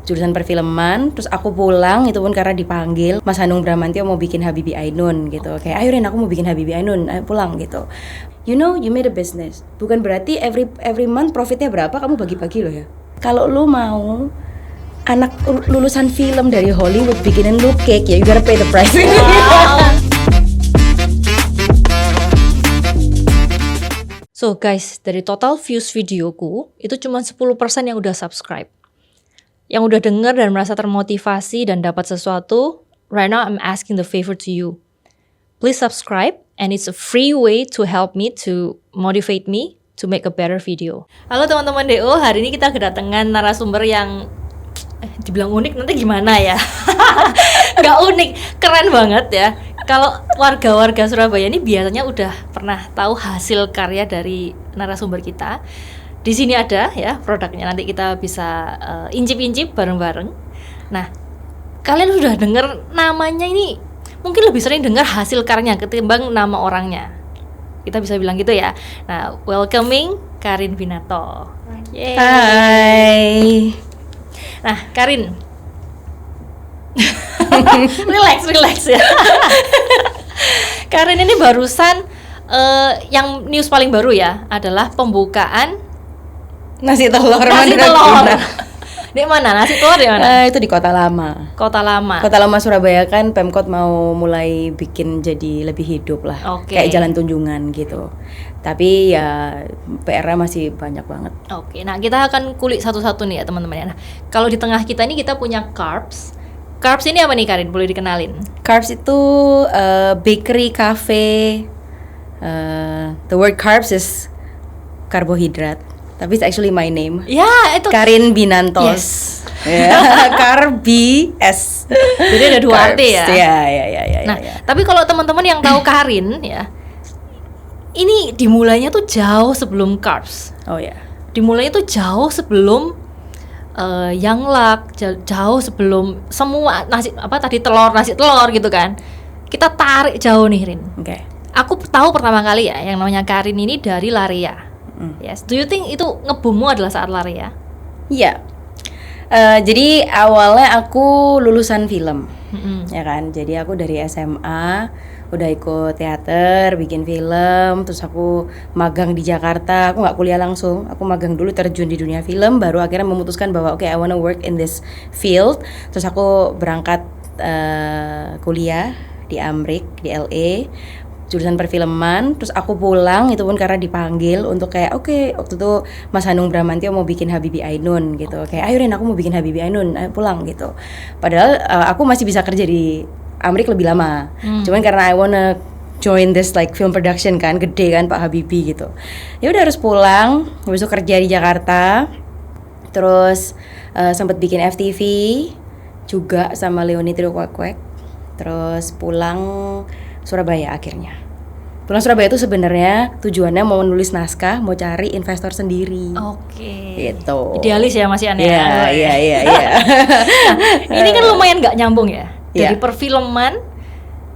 jurusan perfilman. Terus aku pulang itu pun karena dipanggil Mas Hanung Bramantyo mau bikin Habibie Ainun gitu. Kayak ayo Rin, aku mau bikin Habibie Ainun, ayo pulang gitu. You know, you made a business. Bukan berarti every month profitnya berapa kamu bagi-bagi loh ya. Kalau lu mau anak lulusan film dari Hollywood bikinin lu cake, ya you gotta pay the price. Wow. So guys, dari total views videoku, itu cuma 10% yang udah subscribe. Yang udah denger dan merasa termotivasi dan dapat sesuatu, right now I'm asking the favor to you. Please subscribe, and it's a free way to help me, to motivate me to make a better video. Halo teman-teman DO, hari ini kita kedatangan narasumber yang dibilang unik nanti gimana ya? Gak unik, keren banget ya. Kalau warga-warga Surabaya ini biasanya udah pernah tahu hasil karya dari narasumber kita. Di sini ada ya produknya, nanti kita bisa incip-incip bareng-bareng. Nah, kalian sudah dengar namanya ini, mungkin lebih sering dengar hasil karyanya ketimbang nama orangnya. Kita bisa bilang gitu ya. Nah, welcoming Karin Binato. Yeay. Hai. Nah, Karin. relax ya. Karin ini barusan yang news paling baru ya adalah pembukaan Nasi telur. Di mana? Nasi telur di mana? Itu di Kota Lama. Kota Lama. Kota Lama Surabaya kan Pemkot mau mulai bikin jadi lebih hidup lah. Oke. Kayak jalan tunjungan gitu. Tapi ya PR-nya masih banyak banget. Oke, nah kita akan kulik satu-satu nih ya teman-teman ya. Nah, kalau di tengah kita ini kita punya carbs. Carbs ini apa nih Karin? Boleh dikenalin? Carbs itu bakery, cafe. The word carbs is karbohidrat. Tapi it's actually my name. Ya, itu Karin Binantos. Yes. Yeah. Karbis. Jadi ada dua arti ya. Ya. Nah, tapi kalau teman-teman yang tahu Karin ya, ini dimulainya tuh jauh sebelum carbs. Oh ya. Dimulainya tuh jauh sebelum Young Luck, jauh sebelum semua nasi telur gitu kan. Kita tarik jauh nih Rin. Oke. Aku tahu pertama kali ya yang namanya Karin ini dari Laria. Yes. Do you think itu ngebummu adalah saat Laria? Iya. Jadi awalnya aku lulusan film, ya kan. Jadi aku dari SMA udah ikut teater, bikin film, terus aku magang di Jakarta. Aku nggak kuliah langsung, aku magang dulu, terjun di dunia film, baru akhirnya memutuskan bahwa I wanna work in this field. Terus aku berangkat kuliah di Amrik, di LA, jurusan perfilman. Terus aku pulang itu pun karena dipanggil untuk kayak waktu itu Mas Hanung Bramantyo mau bikin Habibie Ainun gitu. Kayak ayo Rin, aku mau bikin Habibie Ainun, ayo pulang gitu. Padahal aku masih bisa kerja di Amrik lebih lama. Cuman karena I wanna join this like film production kan, gede kan Pak Habibie gitu. Ya udah harus pulang, habis itu kerja di Jakarta. Terus sempat bikin FTV juga sama Leonid Rukwek. Terus pulang Surabaya akhirnya. Pulang Surabaya itu sebenarnya tujuannya mau menulis naskah, mau cari investor sendiri. Oke. Gitu. Idealis ya Mas Ian Iya. ya. Nah, ini kan lumayan nggak nyambung ya. Dari perfilman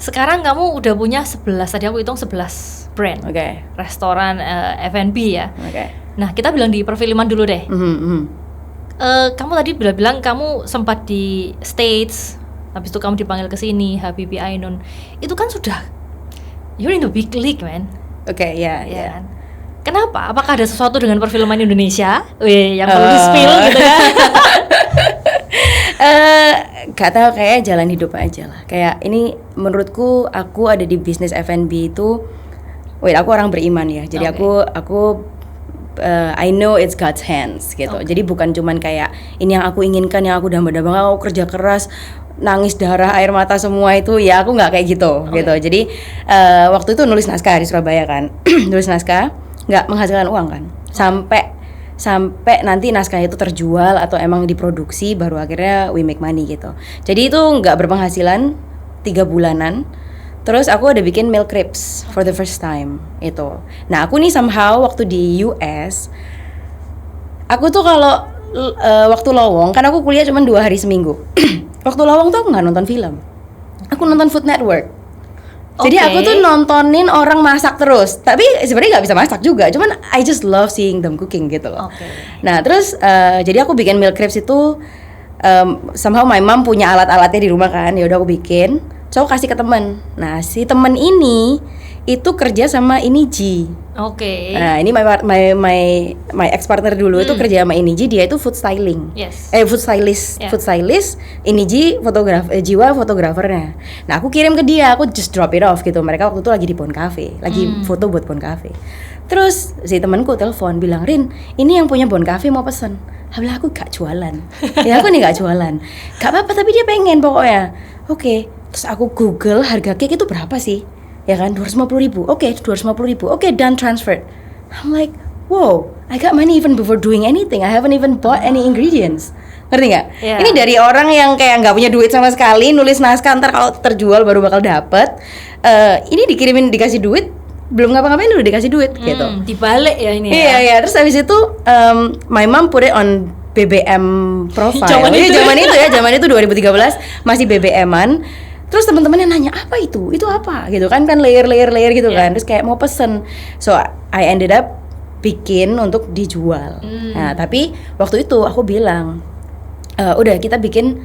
sekarang kamu udah punya 11, tadi aku hitung 11 brand. Oke. Restoran, F&B ya. Oke. Nah, kita bilang di perfilman dulu deh. Kamu tadi bilang kamu sempat di States. Habis itu kamu dipanggil ke sini, Habibie Ainun. Itu kan sudah, you're in the big league, man. Oke, ya. Kan? Kenapa? Apakah ada sesuatu dengan perfilman Indonesia? Yang perlu di-spill gitu kan? Gak tau, kayak jalan hidup aja lah. Kayak ini menurutku, aku ada di bisnis F&B itu, aku orang beriman ya. Jadi aku I know it's God's hands gitu. Jadi bukan cuman kayak ini yang aku inginkan, yang aku damba-damba, aku kerja keras, nangis darah, air mata semua itu, ya aku nggak kayak gitu gitu. Jadi waktu itu nulis naskah di Surabaya kan, nulis naskah nggak menghasilkan uang kan, sampai nanti naskah itu terjual atau emang diproduksi, baru akhirnya we make money gitu. Jadi itu nggak berpenghasilan 3 bulanan. Terus aku ada bikin milk crepes for the first time itu. Nah aku nih somehow waktu di US, aku tuh kalau waktu lowong, kan aku kuliah cuma 2 hari seminggu. Waktu lowong tuh aku nggak nonton film, aku nonton Food Network. Jadi aku tuh nontonin orang masak terus. Tapi sebenarnya nggak bisa masak juga, cuman I just love seeing them cooking gitu loh. Nah terus jadi aku bikin milk crepes itu somehow my mom punya alat-alatnya di rumah kan, ya udah aku bikin, so aku kasih ke temen. Nah si temen ini itu kerja sama Iniji. Oke. Nah ini my ex partner dulu itu kerja sama Iniji, dia itu food styling, food stylist, food stylist, Iniji Jiwa fotografernya. Nah aku kirim ke dia, aku just drop it off gitu. Mereka waktu itu lagi di Bon Cafe, lagi foto buat Bon Cafe. Terus si temanku telepon bilang, Rin, ini yang punya Bon Cafe mau pesen. Habis aku gak jualan, ya aku nih gak jualan, gak apa-apa tapi dia pengen pokoknya. Oke. Terus aku Google harga cake itu berapa sih, ya kan, 250.000. Oke, 250.000. Oke, done, transferred. I'm like, wow, I got money even before doing anything. I haven't even bought any ingredients. Ngerti nggak? Yeah. Ini dari orang yang kayak nggak punya duit sama sekali, nulis naskah, ntar kalau terjual baru bakal dapet. Ini dikasih duit, belum ngapa-ngapain udah dikasih duit gitu. Dibalik ya ini. Iya, iya. Terus habis itu my mom put it on BBM profile. Zaman itu 2013 masih BBM-an. Terus teman-temannya nanya, apa itu? Itu apa? Gitu kan layer gitu kan. Terus kayak mau pesen. So I ended up bikin untuk dijual. Nah, tapi waktu itu aku bilang, udah kita bikin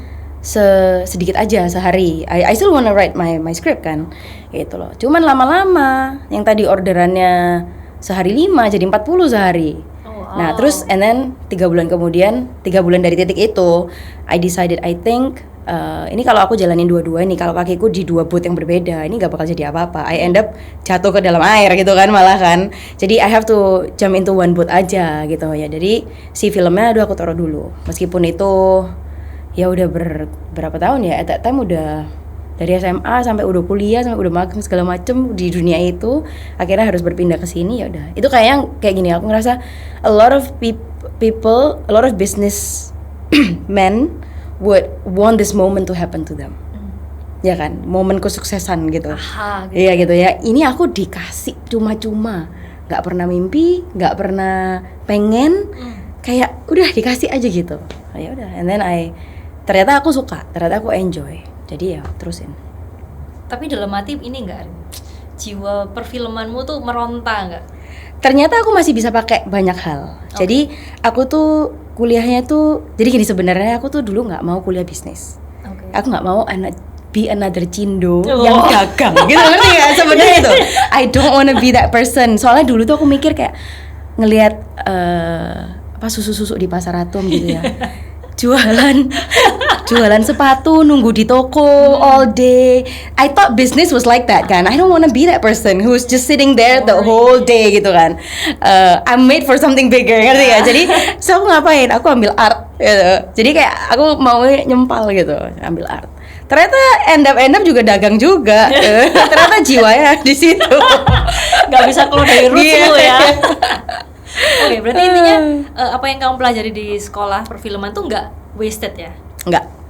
sedikit aja sehari. I still wanna write my script kan, gitu loh. Cuman lama-lama yang tadi orderannya sehari 5 jadi 40 sehari. Nah terus and then 3 bulan kemudian, 3 bulan dari titik itu, I decided I think ini kalau aku jalanin dua-dua nih, kalau kakiku di 2 boot yang berbeda, ini gak bakal jadi apa-apa. I end up jatuh ke dalam air gitu kan malah kan. Jadi I have to jump into 1 boot aja gitu ya. Jadi si filmnya aku taruh dulu. Meskipun itu ya udah berapa tahun ya, at that time udah dari SMA sampai udah kuliah sampai udah magang segala macem di dunia itu, akhirnya harus berpindah ke sini. Ya udah, itu kayak gini, aku ngerasa a lot of people, a lot of business men would want this moment to happen to them. Ya kan, momen kesuksesan gitu. Iya gitu ya. Ini aku dikasih cuma-cuma, nggak pernah mimpi, nggak pernah pengen, kayak udah dikasih aja gitu. Ya udah, and then ternyata aku suka, ternyata aku enjoy. Jadi ya terusin. Tapi dalam hati ini enggak, jiwa perfilmanmu tuh meronta enggak? Ternyata aku masih bisa pakai banyak hal. Jadi aku tuh kuliahnya tuh, jadi gini, sebenarnya aku tuh dulu nggak mau kuliah bisnis. Aku nggak mau be another Cindo yang dagang gitu, ngerti nggak? Sebenarnya itu I don't wanna be that person. Soalnya dulu tuh aku mikir kayak ngelihat susu di pasar Atom gitu ya. Jualan sepatu, nunggu di toko all day. I thought business was like that kan. I don't wanna be that person who's just sitting there the whole day gitu kan. I'm made for something bigger, ngerti gak? Jadi so aku ngapain? Aku ambil art gitu. Jadi kayak aku mau nyempal gitu, ambil art. Ternyata end up juga dagang juga. Ternyata jiwanya di situ. Gak bisa keluar dari roots lu ya. Oke, berarti intinya apa yang kamu pelajari di sekolah perfilman tuh nggak wasted ya?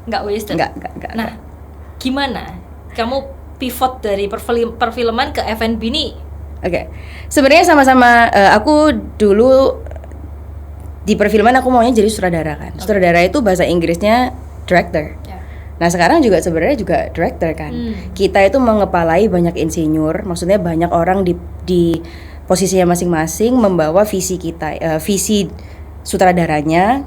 Nggak wasted. Nggak. Nah, gimana kamu pivot dari perfilman ke F&B nih? Oke. Sebenarnya sama-sama, aku dulu di perfilman aku maunya jadi sutradara kan. Sutradara itu bahasa Inggrisnya director. Nah sekarang juga sebenarnya juga director kan. Kita itu mengepalai banyak insinyur, maksudnya banyak orang di posisinya masing-masing membawa visi kita, visi sutradaranya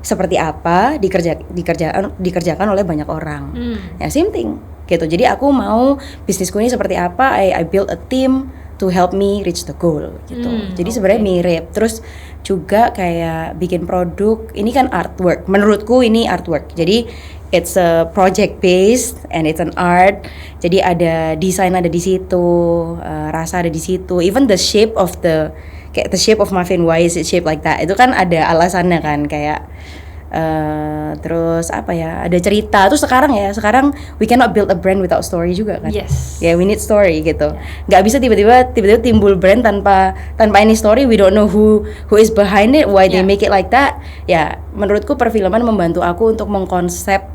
seperti apa dikerjakan oleh banyak orang. Ya same thing gitu. Jadi aku mau bisnisku ini seperti apa, I build a team to help me reach the goal gitu. Jadi sebenarnya mirip. Terus juga kayak bikin produk, ini kan artwork. Menurutku ini artwork. Jadi it's a project based and it's an art. Jadi ada desain ada di situ, rasa ada di situ. Even the shape of the shape of muffin, why is it shaped like that? Itu kan ada alasannya kan, kayak terus apa ya? Ada cerita. Terus sekarang we cannot build a brand without story juga kan? Yes. Ya, we need story gitu. Gak bisa tiba-tiba timbul brand tanpa any story. We don't know who is behind it, why they make it like that. Ya, menurutku perfilman membantu aku untuk mengkonsep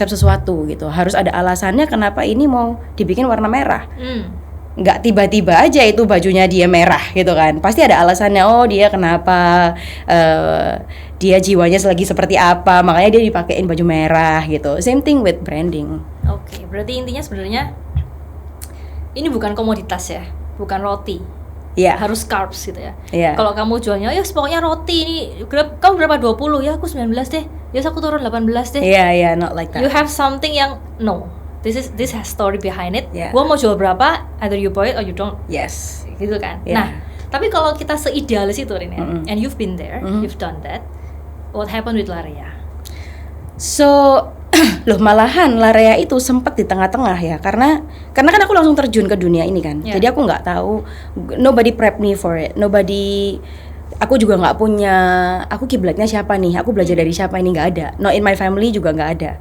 sesuatu gitu. Harus ada alasannya kenapa ini mau dibikin warna merah. Nggak tiba-tiba aja itu bajunya dia merah gitu kan. Pasti ada alasannya. Oh dia kenapa, dia jiwanya lagi seperti apa, makanya dia dipakein baju merah gitu. Same thing with branding. Oke, berarti intinya sebenarnya ini bukan komoditas ya, bukan roti. Iya. harus carbs gitu ya. Iya. Kalau kamu jualnya, ya pokoknya roti ini, kamu berapa 20? Ya aku 19 deh. Ya aku turun 18 deh. Iya, not like that. You have something yang no. This has story behind it. Yeah. Gua mau jual berapa, either you buy it or you don't. Yes. Gitu kan. Yeah. Nah, tapi kalau kita seidealis itu Rin, and you've been there, you've done that. What happened with Larea? So, loh malahan Larea itu sempat di tengah-tengah ya, karena kan aku langsung terjun ke dunia ini kan. Yeah. Jadi aku nggak tahu, nobody prep me for it, aku juga nggak punya, aku kiblatnya siapa nih, aku belajar dari siapa ini, nggak ada. No, in my family juga nggak ada.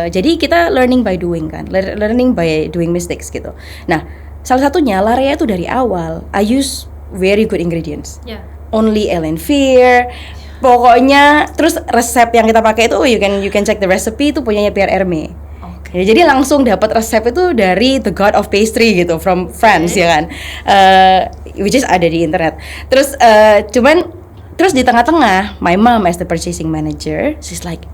Jadi kita learning by doing kan, learning by doing mistakes gitu. Nah, salah satunya Larea itu dari awal I use very good ingredients. Yeah. Only Elenvir. Pokoknya terus resep yang kita pakai itu you can check the recipe, itu punyanya Pierre Hermé. Okay. Ya, jadi langsung dapat resep itu dari the god of pastry gitu, from France ya kan, which is ada di internet. Terus terus di tengah-tengah my mom as the purchasing manager, she's like,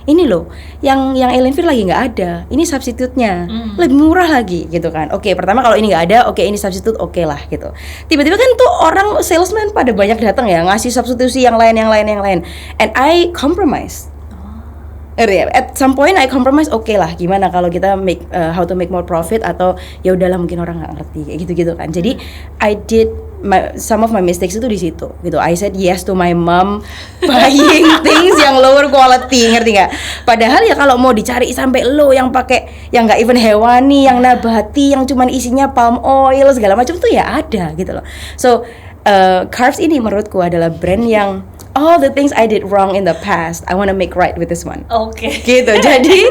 ini loh yang Elenvir lagi nggak ada, ini substitute-nya lebih murah lagi gitu kan. Oke, pertama kalau ini nggak ada, oke ini substitute, oke lah gitu. Tiba-tiba kan tuh orang salesman pada banyak datang ya, ngasih substitusi yang lain, and I compromise. At some point I compromise, oke lah, gimana kalau kita make how to make more profit, atau ya udahlah mungkin orang nggak ngerti kayak gitu kan. Jadi I did some of my mistakes itu di situ gitu. I said yes to my mom buying things yang lower quality, ngerti nggak? Padahal ya kalau mau dicari sampai low yang pakai yang nggak even hewani, yang nabati, yang cuman isinya palm oil segala macam tuh ya ada gitu loh. So Carbs ini menurutku adalah brand yang all the things I did wrong in the past, I wanna make right with this one. Oke. Gitu. Jadi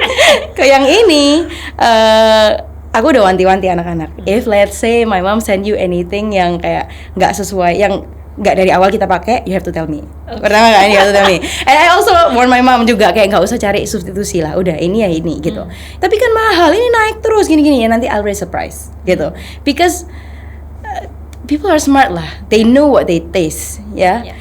ke yang ini aku udah wanti-wanti anak-anak. If let's say my mom send you anything yang kayak nggak sesuai, yang nggak dari awal kita pakai, you have to tell me. Pertama kan, you have to tell me. And I also warn my mom juga, kayak nggak usah cari substitusi lah. Udah ini ya ini gitu. Tapi kan mahal, ini naik terus gini-gini ya, nanti I'll raise the price gitu. Because people are smart lah. They know what they taste, ya. Yeah.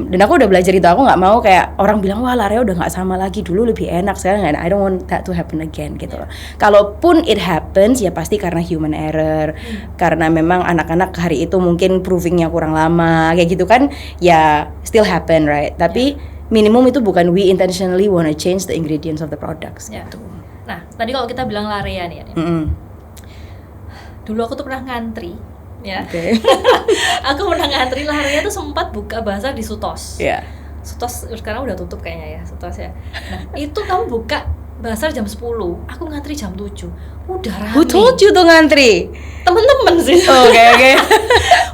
Dan aku udah belajar itu, aku nggak mau kayak orang bilang wah Larea udah nggak sama lagi, dulu lebih enak sekarang nggak. I don't want that to happen again gitu loh. Kalaupun it happens ya pasti karena human error, karena memang anak-anak hari itu mungkin provingnya kurang lama kayak gitu kan, ya still happen right. Tapi minimum itu bukan we intentionally wanna change the ingredients of the products gitu. Nah tadi kalau kita bilang Larea nih, dulu aku tuh pernah ngantri. Ya. Okay. Aku pernah ngantri Larea tuh sempat buka bazar di Sutos. Yeah. Sutos sekarang udah tutup kayaknya ya, Sutos ya. Nah, itu kamu buka bazar jam 10, aku ngantri jam 7. Udah rame. Who told you tuh ngantri? Temen-temen sih. Oke.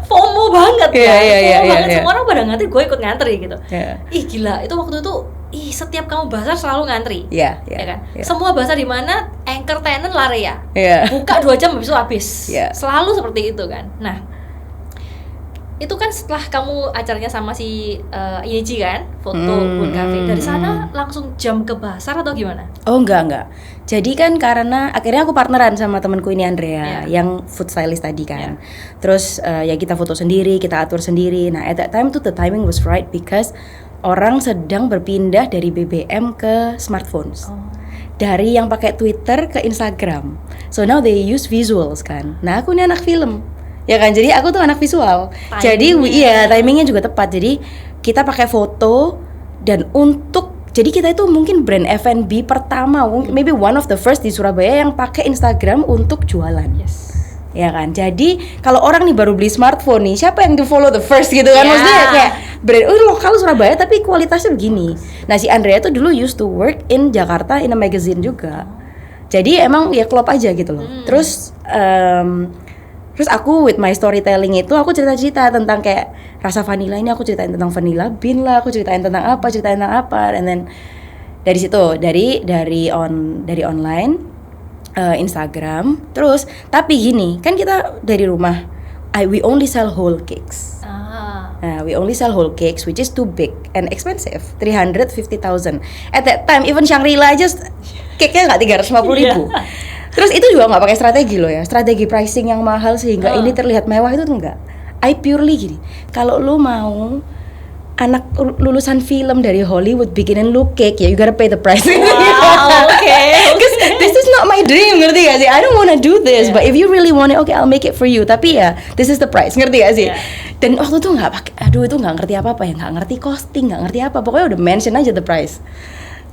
FOMO banget kan. Iya. Semua orang pada ngantri, gue ikut ngantri gitu. Yeah. Ih gila, itu waktu itu setiap kamu bazar selalu ngantri. Iya kan? Yeah. Semua bazar di mana anchor tenant Larea. Yeah. Buka 2 jam habis itu habis. Yeah. Selalu seperti itu kan. Nah, itu kan setelah kamu acaranya sama si Yeji kan, foto Bun Cafe. Dari sana langsung jam ke bazar atau gimana? Oh enggak. Jadi kan karena akhirnya aku partneran sama temanku ini Andrea yang food stylist tadi kan. Terus ya kita foto sendiri, kita atur sendiri. Nah at that time tuh the timing was right because orang sedang berpindah dari BBM ke smartphones. Dari yang pakai Twitter ke Instagram. So now they use visuals kan. Nah aku ini anak film. Ya kan, jadi aku tuh anak visual. Jadi timingnya juga tepat. Jadi kita pakai foto dan jadi kita itu mungkin brand F&B pertama, maybe one of the first di Surabaya yang pakai Instagram untuk jualan. Yes. Ya kan, jadi kalau orang nih baru beli smartphone nih, siapa yang to follow the first gitu kan? Maksudnya kayak brand lokal Surabaya tapi kualitasnya begini. Nah si Andrea tuh dulu used to work in Jakarta in a magazine juga. Jadi emang ya klop aja gitu loh. Terus aku with my storytelling itu aku cerita-cerita tentang kayak rasa vanilla ini, aku ceritain tentang vanilla bean lah, aku ceritain tentang apa, and then dari situ dari online Instagram. Terus tapi gini kan kita dari rumah we only sell whole cakes. We only sell whole cakes which is too big and expensive, 350,000 at that time. Even Shangri-La aja cake-nya nggak 350,000. Terus itu juga nggak pakai strategi loh ya, strategi pricing yang mahal sehingga ini terlihat mewah, itu tuh enggak. I purely gini, kalau lu mau anak lulusan film dari Hollywood bikinin lu cake, ya you gotta pay the price. Wow, okay. Because this is not not my dream, ngerti gak sih? I don't wanna do this, but if you really want it, okay, I'll make it for you. Tapi ya, this is the price, ngerti gak sih? Dan waktu itu nggak pakai, aduh itu nggak ngerti apa-apa ya, nggak ngerti costing, nggak ngerti apa, pokoknya udah mention aja the price.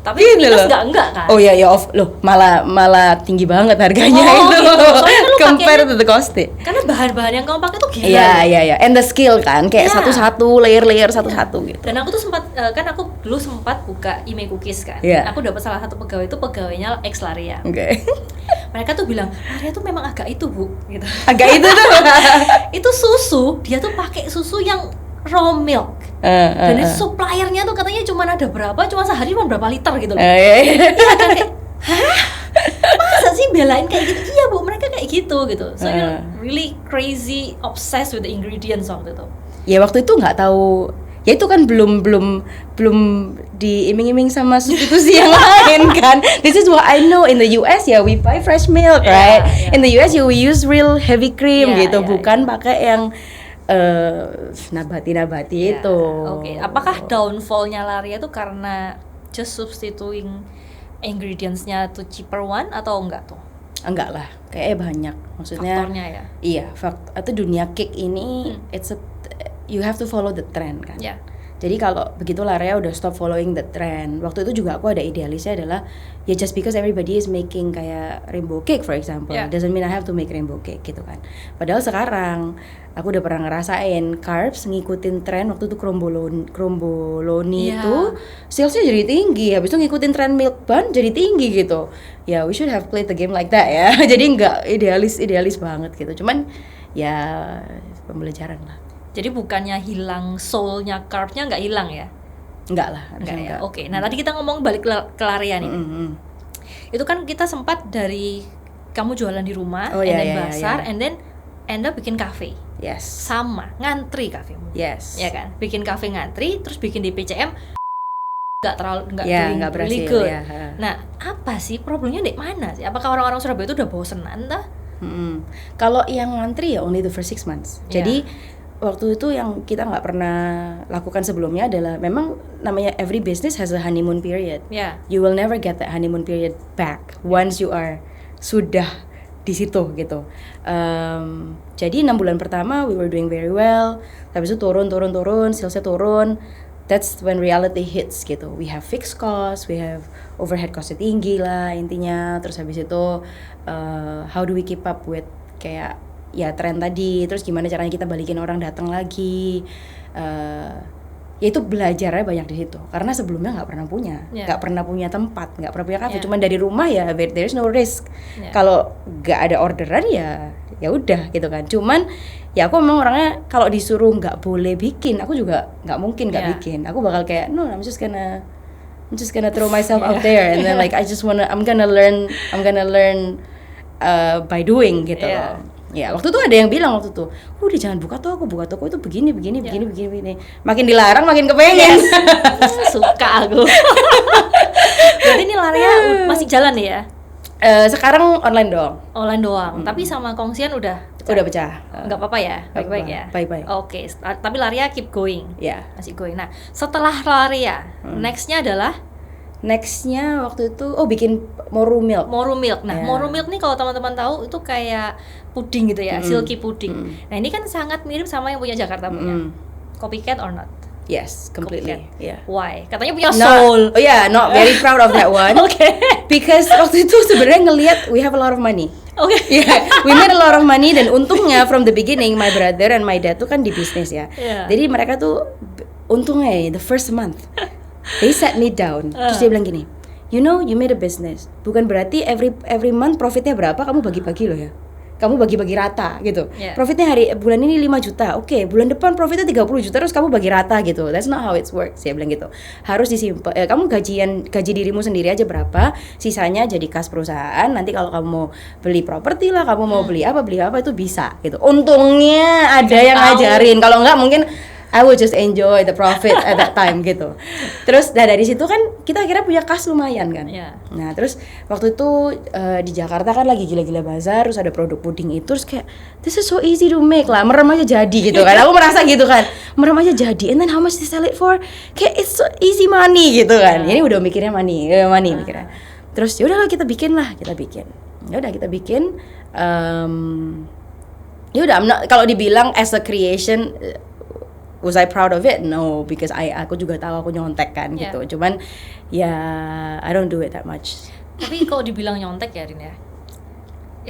Tapi minus enggak kan? Oh iya ya, loh malah tinggi banget harganya itu. Gitu. Soalnya kan compare to the cost. Karena bahan-bahan yang kamu pakai tuh gila. Iya. And the skill kan, kayak satu-satu, layer satu-satu gitu. Dan aku tuh sempat kan aku dulu sempat buka Ime Cookies kan. Aku dapat salah satu pegawai itu pegawainya ex Laria. Oke. Mereka tuh bilang, Laria tuh memang agak itu, Bu, gitu. Agak itu tuh. Itu susu, dia tuh pakai susu yang raw milk. Dan itu suppliernya tuh katanya cuma ada berapa, cuma sehari cuma berapa liter gitu loh. Iya kan kayak, hah? Masa sih belain kayak gitu? Iya Bu, mereka kayak gitu. So you're really crazy, obsessed with the ingredients waktu itu. Ya waktu itu nggak tahu, ya itu kan belum diiming-iming sama substitusi yang lain kan. This is what I know. In the US ya we buy fresh milk, right? In the US we use real heavy cream gitu, bukan pakai yang nabati itu. Oke. Apakah downfall-nya Laria itu karena just substituting ingredients-nya to cheaper one atau enggak tuh? Enggak lah, kayaknya banyak. Maksudnya faktornya ya. Iya, atau dunia cake ini you have to follow the trend kan. Jadi kalau begitu Laria udah stop following the trend. Waktu itu juga aku ada idealisnya adalah ya just because everybody is making kayak rainbow cake for example, doesn't mean I have to make rainbow cake gitu kan. Padahal sekarang aku udah pernah ngerasain carbs ngikutin tren. Waktu itu kromboloni itu salesnya jadi tinggi, habis itu ngikutin tren milk bun jadi tinggi gitu. Ya we should have played the game like that ya. Jadi nggak idealis banget gitu. Cuman ya pembelajaran lah. Jadi bukannya hilang soul-nya, carb-nya nggak hilang ya? Enggak lah. Enggak ya. Oke. Nah tadi kita ngomong balik ke Laria nih. Itu kan kita sempat dari kamu jualan di rumah, and then basar, and then end up bikin cafe. Yes. Sama, ngantri kafemu. Yes. Ya kan? Bikin cafe ngantri, terus bikin di PCM nggak berhasil. Good. Nah, apa sih problemnya di mana sih? Apakah orang-orang Surabaya itu udah bosenan tah? Kalau yang ngantri ya only the first 6 months. Jadi waktu itu yang kita nggak pernah lakukan sebelumnya adalah memang namanya every business has a honeymoon period. You will never get that honeymoon period back once you are sudah di situ gitu. Jadi 6 bulan pertama we were doing very well. Habis itu turun, salesnya turun. That's when reality hits gitu. We have fixed costs, we have overhead costnya tinggi lah intinya. Terus habis itu how do we keep up with kayak ya tren tadi, terus gimana caranya kita balikin orang datang lagi, ya itu belajarnya banyak di situ karena sebelumnya nggak pernah punya tempat, nggak pernah punya kafe, cuman dari rumah ya there is no risk. Kalau nggak ada orderan ya udah gitu kan. Cuman ya aku memang orangnya kalau disuruh nggak boleh bikin, aku juga nggak mungkin nggak bikin. Aku bakal kayak no, I'm just gonna throw myself out there and then like I'm gonna learn by doing gitu loh. Ya waktu itu ada yang bilang waktu itu, udah jangan buka toko itu begini. Makin dilarang makin kepengen. Suka aku. Berarti ini Laria masih jalan ya? Sekarang online doang. Tapi sama kongsian udah pecah. Nggak apa-apa ya, baik-baik ya. Baik-baik. Oke, tapi Laria keep going. Masih going. Nah, setelah Laria, nextnya waktu itu bikin Moru Milk. Nah, Moru Milk nih kalau teman-teman tahu itu kayak puding gitu ya, silky puding. Nah, ini kan sangat mirip sama yang punya Jakarta punya. Copycat or not? Yes, completely. Why? Katanya punya soul. Not very proud of that one. Because waktu itu sebenarnya ngelihat we have a lot of money. We made a lot of money dan untungnya from the beginning my brother and my dad tuh kan di bisnis ya. Jadi mereka tuh untungnya the first month they sat me down, terus dia bilang gini, you know you made a business, bukan berarti every month profitnya berapa kamu bagi-bagi loh ya, kamu bagi-bagi rata gitu. Profitnya bulan ini 5 juta, oke, bulan depan profitnya 30 juta terus kamu bagi rata gitu. That's not how it works, dia bilang gitu. Harus disimpan, kamu gaji dirimu sendiri aja berapa, sisanya jadi kas perusahaan. Nanti kalau kamu mau beli properti lah, kamu mau beli apa itu bisa gitu. Untungnya ada yang ngajarin, kalau enggak mungkin I would just enjoy the profit at that time gitu. Terus dari situ kan kita akhirnya punya kas lumayan kan. Nah terus waktu itu di Jakarta kan lagi gila-gila bazar, terus ada produk puding itu, terus kayak this is so easy to make lah, merem aja jadi gitu kan. Aku merasa gitu kan, merem aja jadi, and then how much to sell it for, kayak it's so easy money gitu kan. Ini udah mikirnya money mikirnya. Terus ya udahlah kita bikin. Ya udah kita bikin. Ya udah, kalau dibilang as a creation, was I proud of it? No, because aku juga tahu aku nyontek kan gitu. Cuman ya I don't do it that much. Tapi kalau dibilang nyontek ya Rin ya,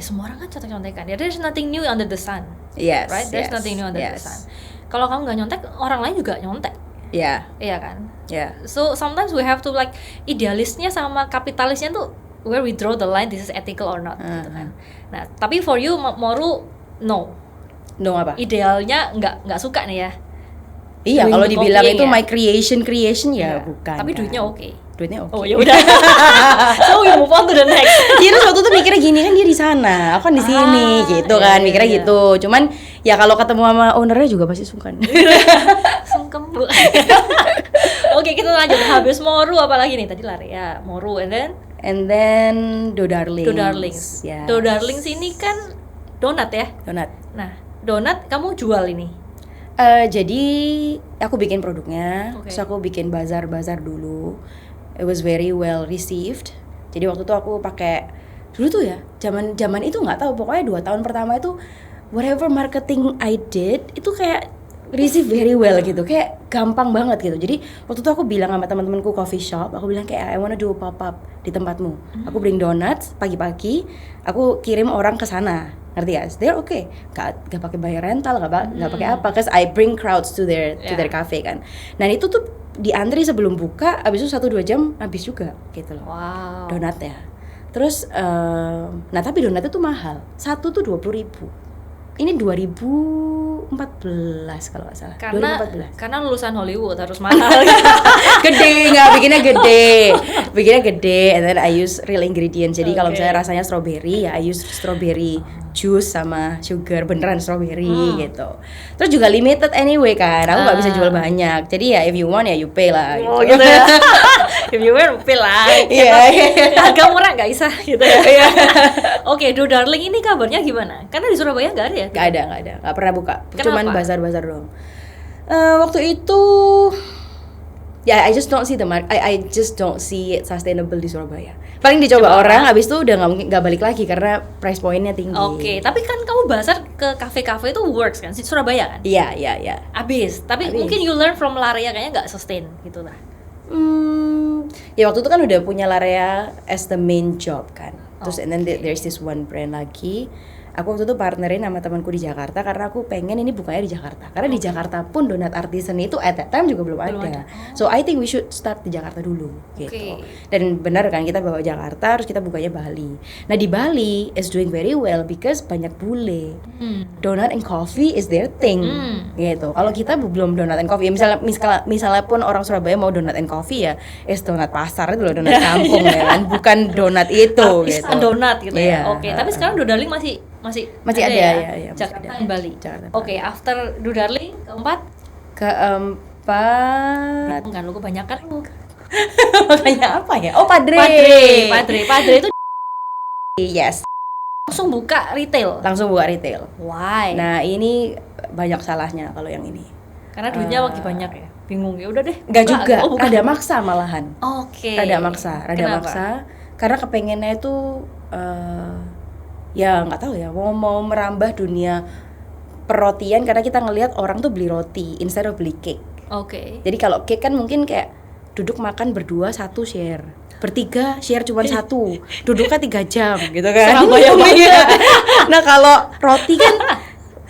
semua orang kan nyontek-nyontekan. Ya there's nothing new under the sun. Yes. Right? There's nothing new under the sun. Kalau kamu nggak nyontek, orang lain juga nyontek. Iya. Iya kan? Yeah. So sometimes we have to like, idealisnya sama kapitalisnya tuh where we draw the line, this is ethical or not gitu kan. Nah, tapi for you Moru no apa? Idealnya nggak suka nih ya. Iya, kalau dibilang itu my creation ya bukan. Tapi kan. Duitnya oke. Oh ya udah. So we move on to the next. Dia tuh waktu itu mikirnya gini, kan dia di sana, aku kan di sini gitu kan, mikirnya gitu. Cuman ya kalau ketemu sama ownernya juga pasti sungkan. Sungkem bu. Oke, kita lanjut. Habis Moru apalagi nih? Tadi lari ya, Moru and then Do Darlings. Yes. Do Darlings ini kan donat ya? Donat. Nah, donat kamu jual ini? Jadi aku bikin produknya, terus aku bikin bazar dulu. It was very well received. Jadi waktu itu aku pakai dulu tuh ya, zaman itu nggak tahu, pokoknya 2 tahun pertama itu whatever marketing I did itu kayak receive very well gitu, kayak gampang banget gitu. Jadi waktu itu aku bilang sama teman-temanku coffee shop, aku bilang kayak I wanna do a pop-up di tempatmu. Aku bring donuts pagi-pagi, aku kirim orang ke sana, ngerti ya? They're okay, gak pakai bayar rental, gak pakai apa, cause I bring crowds to their cafe kan. Nah itu tuh diantri sebelum buka, abis itu 1-2 jam habis juga gitu loh. Wow. Donatnya. Terus, nah tapi donatnya tuh mahal, satu tuh 20.000. Ini 2014 kalau nggak salah. Karena lulusan Hollywood harus mahal. Gede, bikinnya gede, and then I use real ingredients. Jadi kalau misalnya rasanya strawberry, ya I use strawberry juice sama sugar beneran strawberry gitu. Terus juga limited anyway kan, aku nggak bisa jual banyak. Jadi ya if you want ya you pay lah. Gitu ya. If you want pay lah. Harga murah nggak bisa gitu ya. Oke, Do Darling ini kabarnya gimana? Karena di Surabaya nggak ada ya? Nggak ada, nggak pernah buka. Kenapa? Cuman bazar doang. Waktu itu ya I just don't see I just don't see it sustainable di Surabaya. Paling dicoba orang, habis itu udah nggak balik lagi karena price point-nya tinggi. Oke, tapi kan kamu bazar ke kafe-kafe itu works kan, di Surabaya kan? Iya. Abis, tapi mungkin you learn from Laria kayaknya nggak sustain gitu lah. Ya waktu itu kan udah punya Laria as the main job kan. Terus and then there's this one brand lagi. Aku waktu itu partnerin sama temanku di Jakarta karena aku pengen ini bukanya di Jakarta. Karena di Jakarta pun donat artisan itu at that time juga belum ada. So I think we should start di Jakarta dulu gitu. Dan benar kan kita bawa Jakarta, terus kita bukanya Bali. Nah di Bali is doing very well because banyak bule. Donut and coffee is their thing gitu. Kalau kita belum donut and coffee, ya misalnya pun orang Surabaya mau donut and coffee ya, is donat pasar itu loh, donat kampung ya kan, bukan donat itu gitu. Donat gitu ya. Oke, tapi sekarang Do Darling masih ada ya. Jakarta dan Bali. Oke, after Do Darling keempat kan lu kebanyakan lu. Makanya apa ya? Oh, Padre itu yes. langsung buka retail. Why? Nah, ini banyak salahnya kalau yang ini. Karena duitnya lagi banyak ya. Bingung ya udah deh. Enggak juga. Rada maksa malahan. Oke. Rada maksa. Karena kepengennya itu ya nggak tahu ya, mau merambah dunia perrotian karena kita ngelihat orang tuh beli roti instead of beli cake. Oke. Jadi kalau cake kan mungkin kayak duduk makan berdua 1 share, bertiga share cuma 1, duduknya 3 jam gitu kan. Surabaya banget. Nah kalau roti kan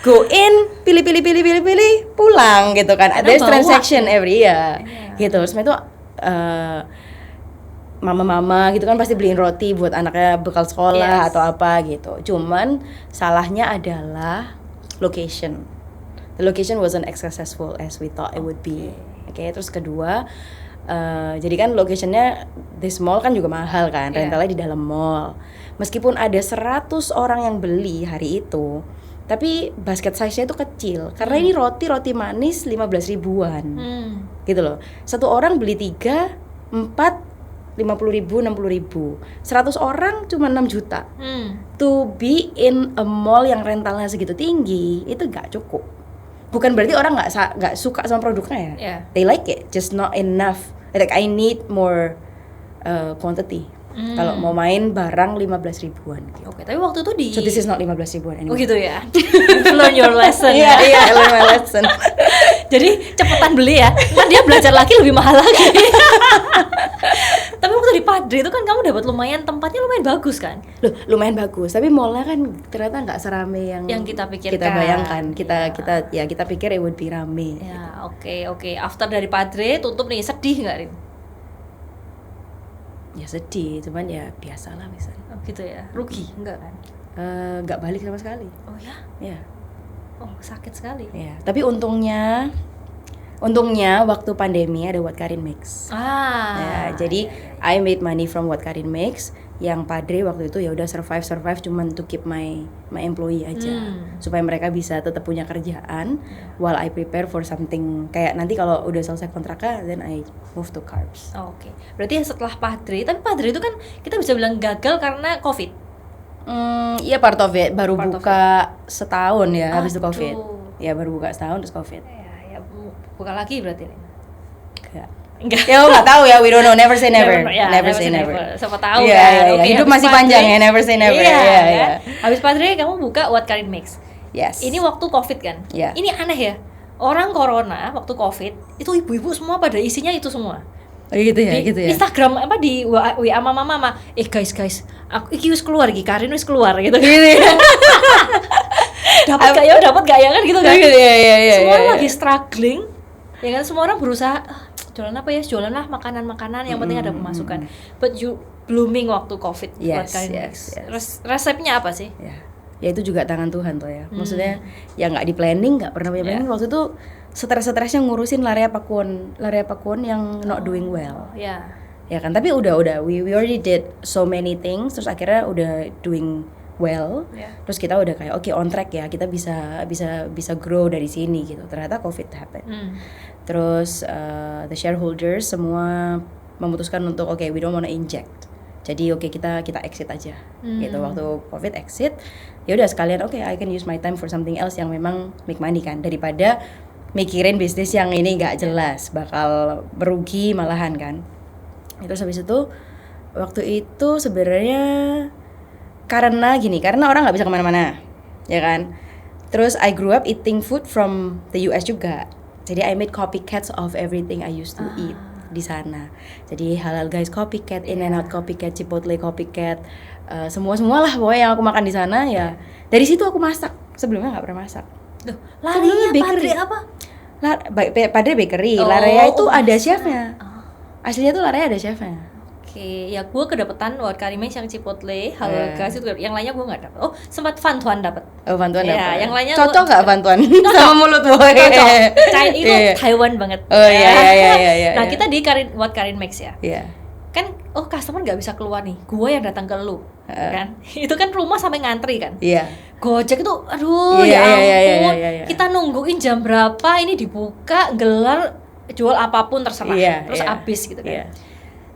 go in, pilih pulang gitu kan. There's transaction every year gitu. Sebenarnya itu mama-mama gitu kan pasti beliin roti buat anaknya bekal sekolah atau apa gitu. Cuman salahnya adalah location. The location wasn't as successful as we thought it would be. Oke, terus kedua, jadi kan locationnya this mall kan juga mahal kan, rentalnya di dalam mall. Meskipun ada 100 orang yang beli hari itu, tapi basket size-nya itu kecil. Karena ini roti manis 15 ribuan. Gitu loh. Satu orang beli 3, 4 50.000, 60.000. 100 orang cuma 6 juta. To be in a mall yang rentalnya segitu tinggi itu gak cukup. Bukan berarti orang gak suka sama produknya ya. They like it, just not enough. Like I need more quantity. Kalau mau main barang 15 ribuan gitu. Oke, tapi waktu itu di So this is not 15 ribuan Oh anymore. gitu ya. You've learned your lesson Iya, ya. I learned my lesson. Jadi cepetan beli ya. Ntar dia belajar lagi lebih mahal lagi. Tapi waktu di Padre itu kan kamu dapat lumayan, tempatnya lumayan bagus kan? Loh, lumayan bagus, tapi mallnya kan ternyata nggak serame yang kita pikirkan. Kita bayangkan. Kita pikir it would be rame. Ya, oke. After dari Padre tutup nih, sedih nggak, Rin? Ya sedih, cuman ya biasalah misalnya. Oh gitu ya. Rugi enggak kan? Nggak balik sama sekali. Oh ya? Ya. Oh, sakit sekali. Ya. Tapi untungnya waktu pandemi ada What Karin Makes. Ya, jadi I made money from What Karin Makes. Yang Padre waktu itu ya udah survive cuman to keep my employee aja, supaya mereka bisa tetap punya kerjaan while I prepare for something kayak nanti kalau udah selesai kontraknya then I move to Carbs. Oke. Berarti setelah Padre, tapi Padre itu kan kita bisa bilang gagal karena COVID. Iya part of it, baru Part of buka setahun ya habis itu COVID. Aduh. Ya baru buka setahun terus COVID. Ya buka lagi berarti, Rin. Enggak. Ya nggak tahu ya, we don't know, never say never, Ya, never say never. Siapa tahu Iya, kan. iya, iya. Oke, Hidup habis masih Padre, panjang ya, never say never. Iya, Iya, kan? iya. Habis Padre kamu buka What Karin Makes. Yes. Ini waktu COVID kan? Iya. Ini aneh ya. Orang corona waktu COVID itu ibu-ibu semua pada isinya itu semua. Oh, gitu ya, Di gitu ya. Instagram apa di WA mama, guys, aku iki wis keluar iki, Karin wis keluar gitu. Gitu ya. Dapat gak ya kan gitu kan. Iya. Semua orang lagi struggling. Ya kan semua orang berusaha jualan apa ya? Jualan lah makanan-makanan yang penting ada pemasukan. But you blooming waktu COVID buat Yes, Karin yes, Makes. Resepnya apa sih? Ya itu juga tangan Tuhan tuh ya. Maksudnya ya nggak di planning, nggak pernah punya planning. Waktu itu stres-stresnya ngurusin Larea Pakuan yang not doing well. Ya. Ya kan, tapi udah we already did so many things, terus akhirnya udah doing well. Terus kita udah kayak oke, on track ya, kita bisa grow dari sini gitu. Ternyata COVID happen. Terus the shareholders semua memutuskan untuk oke, we don't wanna inject. Jadi oke, kita exit aja gitu. Waktu COVID exit, ya udah sekalian oke, I can use my time for something else yang memang make money kan, daripada mikirin bisnis yang ini nggak jelas, bakal merugi malahan kan. Terus habis itu waktu itu sebenarnya karena orang nggak bisa kemana-mana, ya kan. Terus I grew up eating food from the US juga, jadi I made copycats of everything I used to eat di sana. Jadi Halal Guys copycat, In and Out copycat, Chipotle copycat, semua lah pokoknya yang aku makan di sana ya. Dari situ aku masak, sebelumnya nggak pernah masak. Larinya Padre apa? Padre Bakery, Larea itu ada chefnya. Aslinya tuh Larea ada chefnya. Oke, ya gue kedapetan What Karin Makes yang Chipotle, Halal Guys itu, yang lainnya gue nggak dapet. Oh, sempat Van Tuan dapet. Oh, Van Tuan dapet. Ya, yang lainnya cocok nggak Van Tuan sama mulut boy? Cocok. Itu Taiwan banget. Oh iya. Nah, kita di What Karin Makes ya. Iya. Kan, customer nggak bisa keluar nih. Gue yang datang ke lu, kan? Itu kan rumah sampai ngantri kan? Iya. Gojek itu, aduh, ya ampun. Kita nungguin jam berapa? Ini dibuka, gelar, jual apapun terserah. Terus habis gitu kan.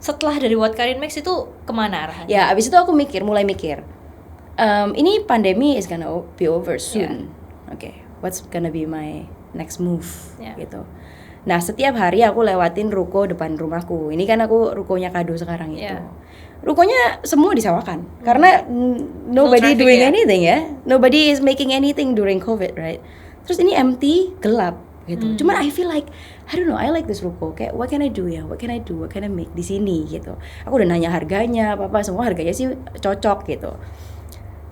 Setelah dari What Karin Makes itu kemana arahannya? Ya, abis itu aku mulai mikir, ini pandemi is gonna be over soon. Okay, what's gonna be my next move? Gitu. Nah, setiap hari aku lewatin ruko depan rumahku. Ini kan aku rukonya Kado sekarang itu. Rukonya semua disewakan karena nobody doing anything ya. Nobody is making anything during COVID, right? Terus ini empty, gelap gitu. Cuman I feel like I don't know, I like this ruko. Kayak what can I do ya? What can I do? What can I make di sini gitu. Aku udah nanya harganya, apa semua harganya sih cocok gitu.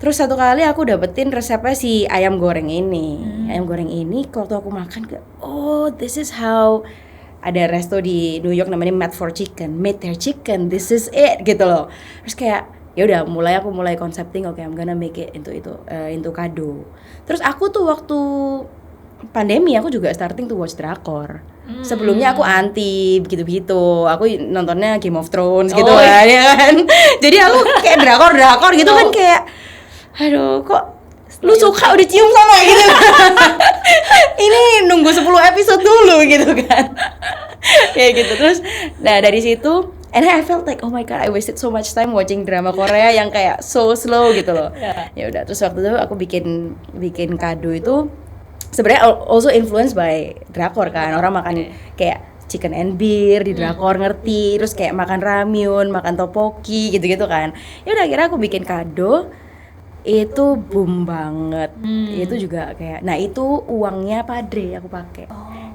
Terus satu kali aku dapetin resepnya si ayam goreng ini. Ayam goreng ini waktu aku makan oh, this is how, ada resto di New York namanya Made Their Chicken. This is it gitu loh. Terus kayak ya udah aku mulai concepting, okay, I'm gonna make it into Kado. Terus aku tuh waktu pandemi aku juga starting to watch drakor. Sebelumnya aku anti begitu. Aku nontonnya Game of Thrones gitu kan, ya kan. Jadi aku kayak drakor gitu kan kayak aduh, kok lu suka udah cium sama gitu. Ini nunggu 10 episode dulu gitu kan. Kayak gitu. Terus dari situ and I felt like oh my god, I wasted so much time watching drama Korea yang kayak so slow gitu loh. Ya udah, terus waktu itu aku bikin Kado itu sebenarnya also influenced by drakor kan. Orang makan kayak chicken and beer di drakor ngerti, terus kayak makan ramyun, makan tteokbokki gitu-gitu kan. Ya udah akhirnya aku bikin kado, itu boom banget. Itu juga kayak, nah itu uangnya Padre aku pakai.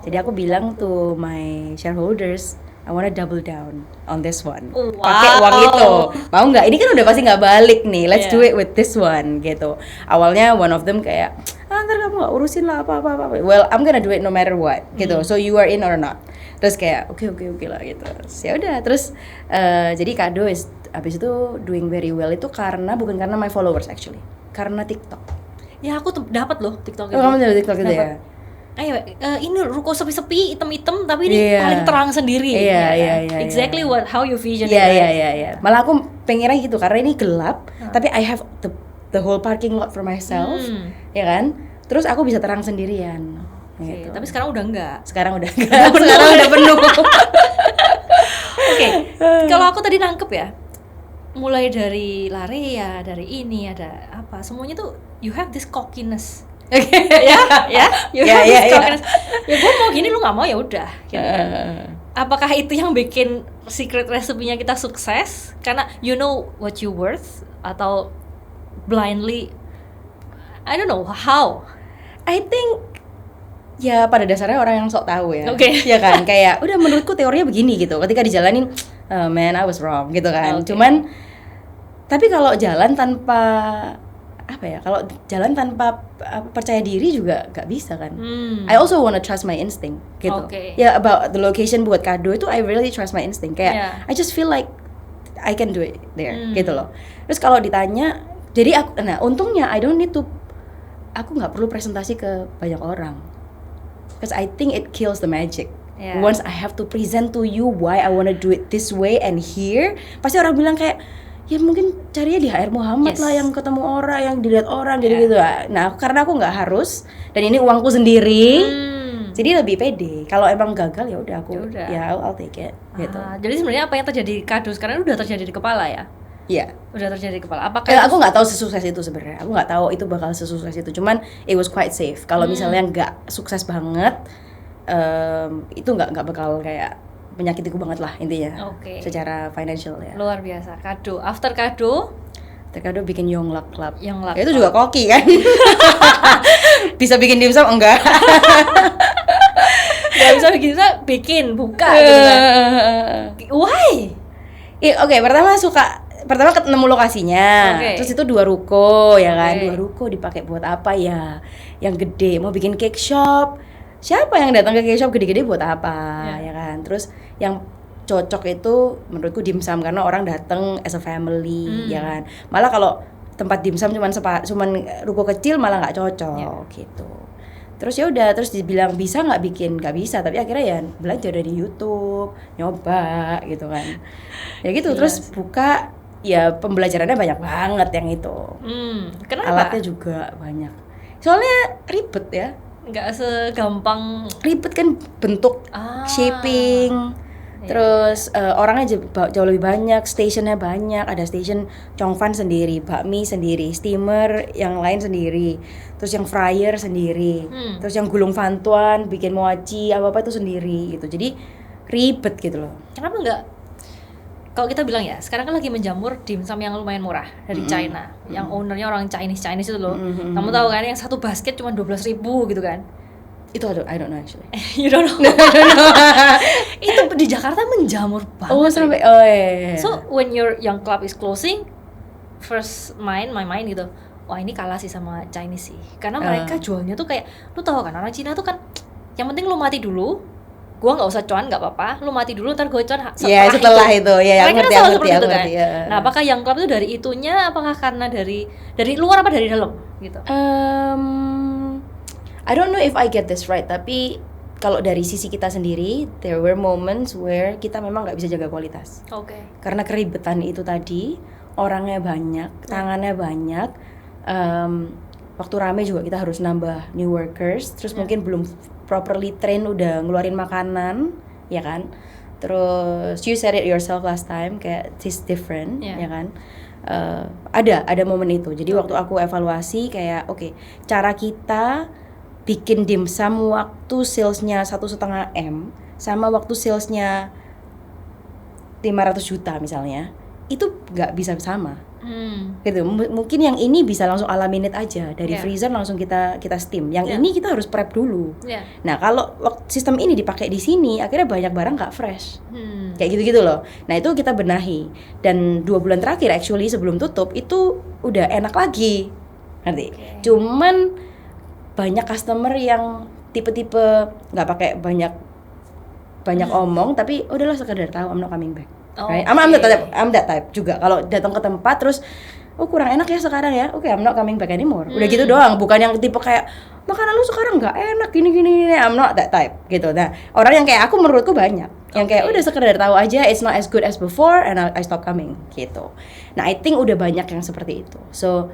Jadi aku bilang to my shareholders, I wanna double down on this one. Wow. Pakai uang itu. Mau nggak? Ini kan udah pasti nggak balik nih. Let's do it with this one gitu. Awalnya one of them kayak, ntar kamu nggak urusin lah apa. Well, I'm gonna do it no matter what gitu. So you are in or not. Terus kayak oke lah gitu. Ya udah. Terus jadi kado abis itu doing very well itu bukan karena my followers actually, karena TikTok. Ya aku dapat loh TikTok itu. Oh, kamu dari TikTok itu ya? Ayo, ini ruko sepi-sepi, hitam-hitam, tapi ini paling terang sendiri. Iya. Exactly how you vision it. Iya. Malah aku pengennya gitu karena ini gelap, tapi I have the whole parking lot for myself, ya kan? Terus aku bisa terang sendirian. Gitu. Tapi sekarang udah enggak. Sekarang udah penuh. Oke, kalau aku tadi nangkep ya, mulai dari Larea, dari ini ada apa, semuanya tuh you have this cockiness. You have this cockiness. Ya gue mau gini, lu nggak mau ya udah. Gitu. Apakah itu yang bikin secret recipe-nya kita sukses? Karena you know what you worth, atau blindly, I don't know how. I think ya pada dasarnya orang yang sok tahu ya. Okay. Ya kan, kayak udah menurutku teorinya begini gitu. Ketika dijalanin, man I was wrong gitu kan. Cuman tapi kalau jalan tanpa kalau jalan tanpa percaya diri juga gak bisa kan. I also wanna trust my instinct gitu. Ya about the location buat kado itu I really trust my instinct. Kayak I just feel like I can do it there gitu loh. Terus kalau ditanya, jadi untungnya I don't need to, aku nggak perlu presentasi ke banyak orang. Because I think it kills the magic. Once I have to present to you why I wanna do it this way and here, pasti orang bilang kayak, ya mungkin carinya di HR Muhammad lah, yang ketemu orang, yang dilihat orang gitu. Nah, karena aku nggak harus, dan ini uangku sendiri, jadi lebih pede. Kalau emang gagal ya udah aku, ya I'll take it. Gitu. Jadi sebenarnya apa yang terjadi di kado sekarang udah terjadi di kepala ya? Iya. Udah terjadi di kepala. Apakah aku nggak tahu sesukses itu sebenarnya. Aku nggak tahu itu bakal sesukses itu. Cuman it was quite safe. Kalau misalnya nggak sukses banget, itu nggak bakal kayak menyakitiku banget lah intinya. Secara financial ya. Luar biasa. Kado. After kado bikin Yonglak Club. Yonglak itu juga koki kan. Bisa bikin dimsum enggak? Gak bisa bikin buka gitu kan. Why? Pertama ketemu lokasinya, terus itu 2 ruko ya kan, 2 ruko dipakai buat apa ya? Yang gede mau bikin cake shop, siapa yang datang ke cake shop gede-gede buat apa ya kan? Terus yang cocok itu menurutku dimsum karena orang datang as a family ya kan. Malah kalau tempat dimsum cuman ruko kecil malah nggak cocok gitu. Terus ya udah, terus dibilang bisa nggak bikin, nggak bisa, tapi akhirnya ya belajar dari YouTube, nyoba gitu kan, ya gitu. Terus buka, ya pembelajarannya banyak banget yang itu. Kenapa? Alatnya juga banyak. Soalnya ribet ya. Nggak segampang. Ribet kan, bentuk, shaping. Terus orangnya jauh lebih banyak, stationnya banyak. Ada station congfan sendiri, bakmi sendiri, steamer yang lain sendiri, terus yang fryer sendiri, terus yang gulung fantuan, bikin mochi apa itu sendiri gitu. Jadi ribet gitu loh. Kenapa nggak? Kalau kita bilang ya, sekarang kan lagi menjamur dimsum yang lumayan murah dari China, yang ownernya orang Chinese itu loh. Kamu tahu kan, yang satu basket cuma 12.000 gitu kan? Itu I don't know actually. You don't know? Itu di Jakarta menjamur banget. Sampai So when your young club is closing, my mind gitu, wah ini kalah sih sama Chinese sih. Karena mereka jualnya tuh kayak, lu tahu kan orang Cina tuh kan, yang penting lu mati dulu, gua nggak usah cuan nggak apa-apa, lu mati dulu ntar gua cuan setelah itu. Ya, mereka selalu seperti itu kan. Nah, apakah young club itu dari itunya, apakah karena dari luar apa dari dalam gitu? I don't know if I get this right, tapi kalau dari sisi kita sendiri, there were moments where kita memang nggak bisa jaga kualitas. Karena keribetan itu tadi, orangnya banyak, tangannya banyak, waktu rame juga kita harus nambah new workers, terus mungkin belum properly train udah ngeluarin makanan, ya kan? Terus you said it yourself last time, kayak taste different, ya kan? Ada momen itu. Jadi waktu aku evaluasi kayak, cara kita bikin dimsum waktu salesnya 1,5 M sama waktu salesnya 500 juta misalnya, itu nggak bisa sama. Gitu. Mungkin yang ini bisa langsung ala minute aja dari freezer langsung kita steam. Yang ini kita harus prep dulu. Nah kalau sistem ini dipakai di sini, akhirnya banyak barang nggak fresh. Kayak gitu-gitu loh. Nah itu kita benahi. Dan 2 bulan terakhir actually sebelum tutup itu udah enak lagi, ngerti? Cuman banyak customer yang tipe-tipe nggak pakai banyak omong, tapi udahlah sekedar tahu I'm not coming back. Right? I'm that type juga. Kalau datang ke tempat terus kurang enak ya sekarang ya. Oke, I'm not coming back anymore. Udah gitu doang, bukan yang tipe kayak makanan lu sekarang nggak enak gini. I'm not that type gitu. Nah, orang yang kayak aku menurutku banyak. Yang kayak udah sekedar tahu aja it's not as good as before and I stop coming gitu. Nah, I think udah banyak yang seperti itu. So,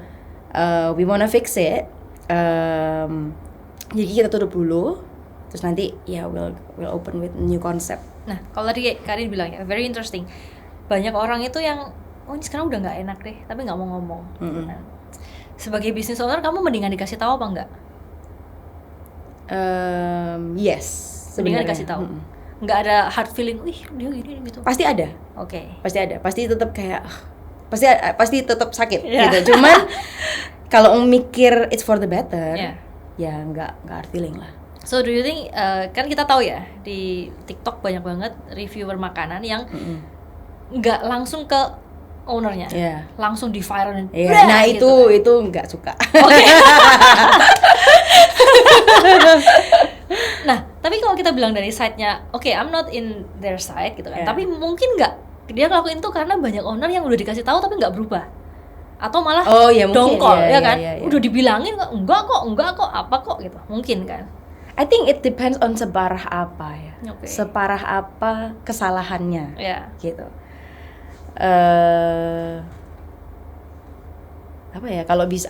we wanna fix it. Jadi kita tutup dulu. Terus nanti we'll open with new concept. Nah, kalau tadi Karin bilang ya, very interesting. Banyak orang itu yang, ini sekarang udah nggak enak deh, tapi nggak mau ngomong. Nah, sebagai business owner, kamu mendingan dikasih tahu apa enggak? Yes. Mendingan dikasih tahu. Nggak ada hard feeling, dia gini gitu. Pasti ada. Oke. Pasti ada. Pasti tetap kayak, pasti tetap sakit gitu. Cuman kalau mikir it's for the better, ya nggak hard feeling lah. So do you think, kan kita tahu ya di TikTok banyak banget reviewer makanan yang nggak langsung ke ownernya, langsung di viral dan nah gitu. itu nggak suka. Okay. Nah tapi kalau kita bilang dari side-nya, I'm not in their side gitu kan, tapi mungkin nggak dia ngelakuin itu karena banyak owner yang udah dikasih tahu tapi nggak berubah, atau malah dongkol kan, udah dibilangin enggak kok apa kok gitu, mungkin kan. I think it depends on separah apa ya, separah apa kesalahannya, gitu. Apa ya? Kalau bisa,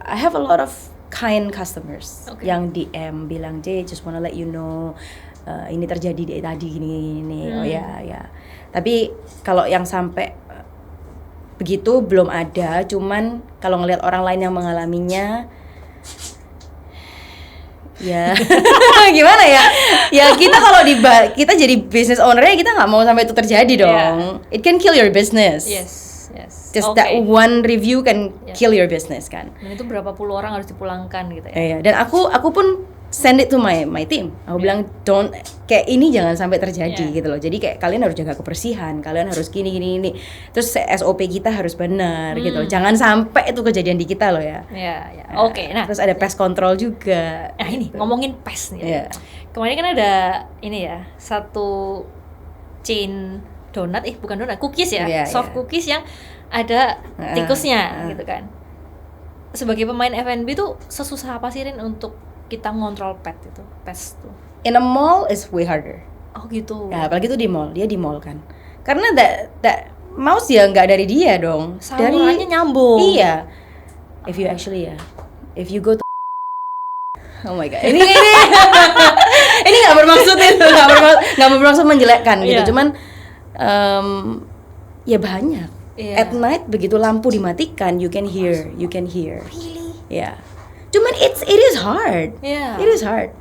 I have a lot of kind customers yang DM bilang, just wanna let you know, ini terjadi tadi gini. Oh ya. Tapi kalau yang sampai begitu belum ada. Cuman kalau ngelihat orang lain yang mengalaminya. Ya gimana ya kita kalau kita jadi business ownernya kita nggak mau sampai itu terjadi dong. It can kill your business. Yes. Just that one review can kill your business kan. Dan itu berapa puluh orang harus dipulangkan gitu ya. Dan aku pun send it to my team. Aku bilang don't, kayak ini jangan sampai terjadi gitu loh. Jadi kayak kalian harus jaga kebersihan, kalian harus gini. Terus SOP kita harus benar gitu loh. Jangan sampai itu kejadian di kita loh ya. Oke. Nah, terus ada pest control juga. Nah, ini ngomongin pest nih. Kemarin kan ada ini ya, satu chain donat, bukan donat, cookies ya. Soft cookies yang ada tikusnya gitu kan. Sebagai pemain F&B tuh sesusah apa sih Rin untuk kita ngontrol pest tuh? In a mall is way harder. Oh gitu. Ya, apalagi tuh dia di mall kan. Karena that mouse ya nggak dari dia dong. Salurannya nyambung. Iya. If you go to oh my god. Ini ini nggak bermaksud itu, nggak bermaksud menjelekkan gitu. Cuman ya banyak. At night begitu lampu dimatikan, you can hear. Really? Ya. Cuman it is hard. It is hard.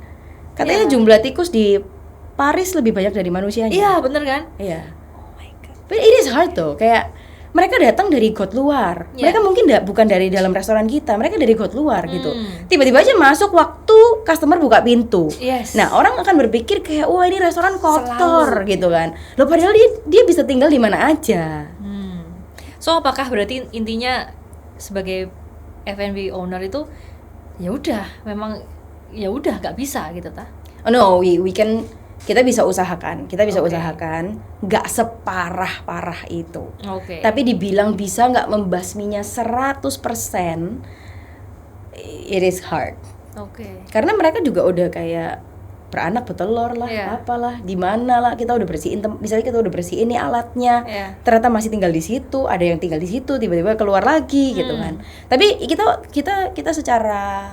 Katanya jumlah tikus di Paris lebih banyak dari manusianya. Iya, bener kan? Iya. Oh my god. But it is hard tuh. Kayak mereka datang dari got luar. Mereka mungkin bukan dari dalam restoran kita. Mereka dari got luar gitu. Tiba-tiba aja masuk waktu customer buka pintu. Nah, orang akan berpikir kayak wah ini restoran kotor gitu kan. Loh padahal dia bisa tinggal di mana aja. So apakah berarti intinya sebagai F&B owner itu ya udah memang ya udah nggak bisa gitu ta? Oh no, kita bisa usahakan nggak separah itu. Tapi dibilang bisa nggak membasminya 100%, it is hard. Karena mereka juga udah kayak beranak bertelur lah, apalah, di mana lah kita udah bersihin, misalnya kita udah bersihin nih alatnya, ternyata masih tinggal di situ, ada yang tinggal di situ, tiba-tiba keluar lagi gitu kan. Tapi kita secara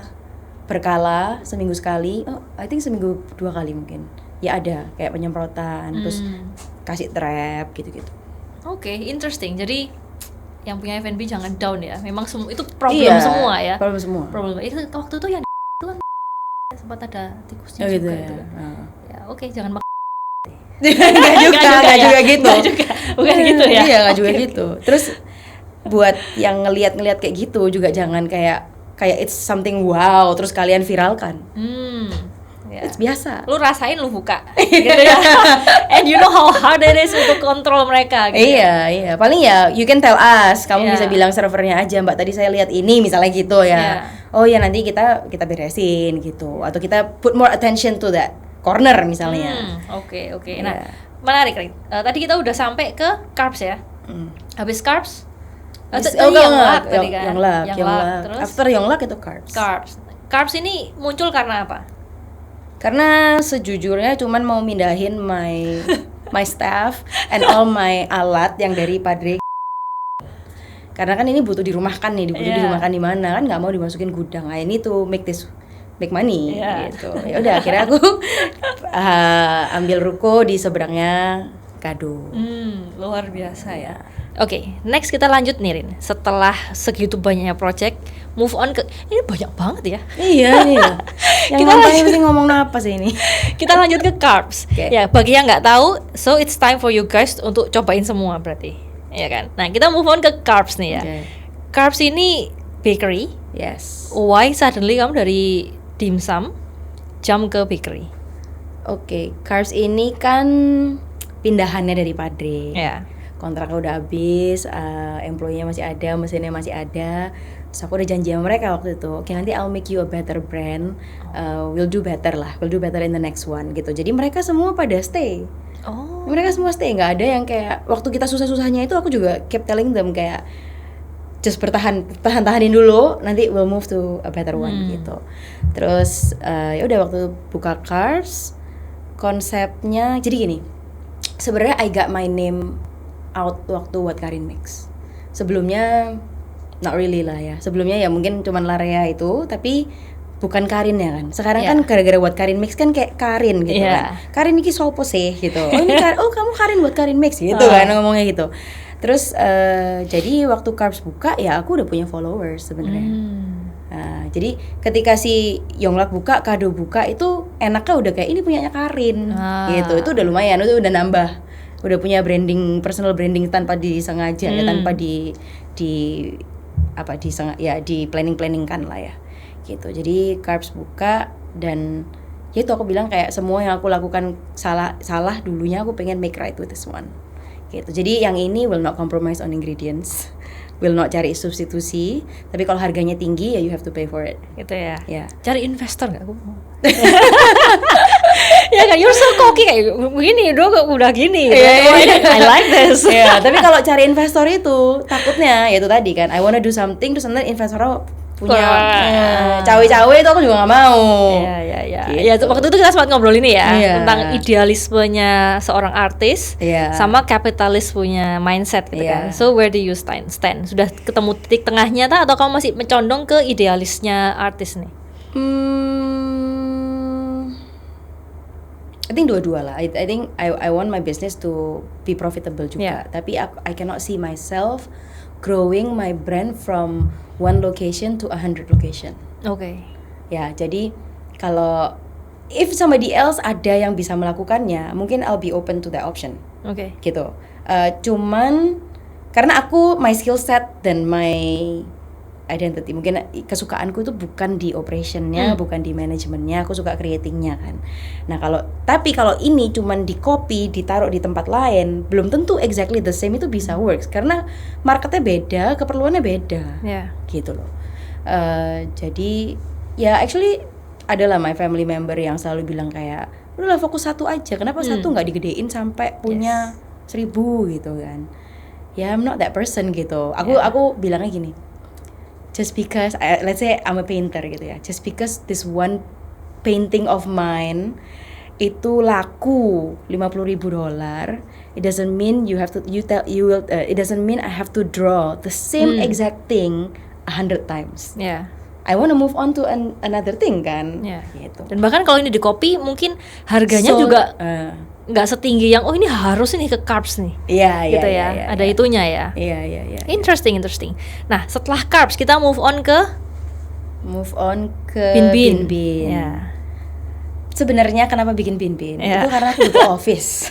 berkala seminggu sekali, I think seminggu 2 kali mungkin, ya ada kayak penyemprotan, terus kasih trap gitu-gitu. Interesting. Jadi yang punya F&B jangan down ya. Memang itu problem semua ya. Problem semua. Itu waktu itu yang itu kan sempat ada tikusnya juga gitu itu. Jangan Nggak juga gitu. Nggak juga. Bukan gitu ya. Iya, nggak juga gitu. Terus buat yang ngelihat kayak gitu juga jangan kayak it's something wow terus kalian viralkan. Ya. It's biasa. Lu rasain lu buka gitu ya. And you know how hard it is untuk kontrol mereka gitu. Iya. Paling ya you can tell us. Kamu Iya. bisa bilang servernya aja, Mbak tadi saya lihat ini misalnya gitu ya. Iya. Oh ya nanti kita beresin gitu. Atau kita put more attention to that corner misalnya. Oke. Iya. Nah, menarik Rin. Tadi kita udah sampai ke carbs ya. Habis carbs Yonglak tadi kan. Yonglak. Terus After Yonglak itu carbs. Carbs ini muncul karena apa? Karena sejujurnya cuman mau mindahin my staff and all my alat yang dari Padre. Karena kan ini butuh dirumahkan nih, dirumahkan di mana kan nggak mau dimasukin gudang. Nah, ini tuh make money gitu. Ya udah akhirnya aku ambil ruko di seberangnya Kado. Luar biasa ya. Oke, next kita lanjut nih Rin. Setelah segitu banyaknya project, move on ke ini banyak banget ya. Iya. Yang Kita ngapain sih ngomong apa sih ini? Kita lanjut ke carbs. Okay. Ya, bagi yang nggak tahu, so it's time for you guys untuk cobain semua berarti. Ya kan? Nah, kita move on ke carbs nih ya. Okay. Carbs ini bakery. Yes. Why suddenly kamu dari dimsum jump ke bakery? Oke, carbs ini kan pindahannya dari Padre. Ya. Kontraknya udah habis, employee-nya masih ada, mesinnya masih ada. Terus aku udah janji sama mereka waktu itu, oke nanti I'll make you a better brand, we'll do better in the next one gitu. Jadi mereka semua pada stay. Mereka semua stay, nggak ada yang kayak waktu kita susah-susahnya itu aku juga keep telling them kayak just tahanin dulu, nanti we'll move to a better one gitu. Terus ya udah waktu buka Carbs, konsepnya jadi gini. Sebenarnya I got my name out waktu buat Karin Mix. Sebelumnya not really lah ya. Sebelumnya ya mungkin cuman Larea itu, tapi bukan Karin ya kan. Sekarang kan gara-gara buat Karin Mix kan kayak Karin gitu kan. Karin iki sopo sih gitu. Oh ini kamu Karin buat Karin Mix gitu kan ngomongnya gitu. Terus jadi waktu Carbs buka ya aku udah punya followers sebenarnya. Nah, jadi ketika si Yonglak buka, Kado buka itu enaknya udah kayak ini punyanya Karin gitu. Itu udah lumayan, itu udah nambah. Udah punya branding, personal branding tanpa disengaja ya, tanpa di planning-planningkan lah ya. Gitu. Jadi Carbs buka dan ya itu aku bilang kayak semua yang aku lakukan salah dulunya aku pengen make right with this one. Gitu. Jadi yang ini will not compromise on ingredients. Will not cari substitusi, tapi kalau harganya tinggi ya you have to pay for it. Gitu ya. Ya. Cari investor nggak? Ya kan, you're so cocky kayak begini dong, udah gini. I like this. Ya, tapi kalau cari investor itu takutnya ya itu tadi kan, I wanna do something terus nanti investor punya cawe-cawe itu aku juga nggak mau. Iya. Gitu. Ya waktu itu kita sempat ngobrol ini ya tentang idealismenya seorang artis sama kapitalis punya mindset gitu kan. So where do you stand? Sudah ketemu titik tengahnya atau kamu masih mencondong ke idealisnya artis nih? I think dua-dua lah. I think I want my business to be profitable juga. Tapi I cannot see myself growing my brand from one location to 100 location. Oke. Ya, jadi kalau if somebody else ada yang bisa melakukannya, mungkin I'll be open to that option. Oke. Gitu. Cuman karena aku my skill set dan my identity, mungkin kesukaanku itu bukan di operationnya, bukan di manajemennya, aku suka creatingnya kan. Nah kalau ini cuman di copy, ditaruh di tempat lain, belum tentu exactly the same itu bisa works karena marketnya beda, keperluannya beda, gitu loh. Jadi ya actually adalah my family member yang selalu bilang kayak, udahlah fokus satu aja, kenapa satu nggak digedein sampai punya 1000 gitu kan? Ya I'm not that person gitu. Aku bilangnya gini. Just because let's say I'm a painter gitu ya, just because this one painting of mine itu laku $50,000, it doesn't mean it doesn't mean I have to draw the same exact thing 100 times. I want to move on to another thing kan. Gitu. Dan bahkan kalau ini di copy mungkin harganya juga nggak setinggi yang ini harus ini ke Carbs nih. Gitu ya. Ada itunya ya. Iya. Interesting. Nah, setelah Carbs kita move on ke Bin Bin. Ya. sebenarnya kenapa bikin Bin-Bin itu karena aku butuh office.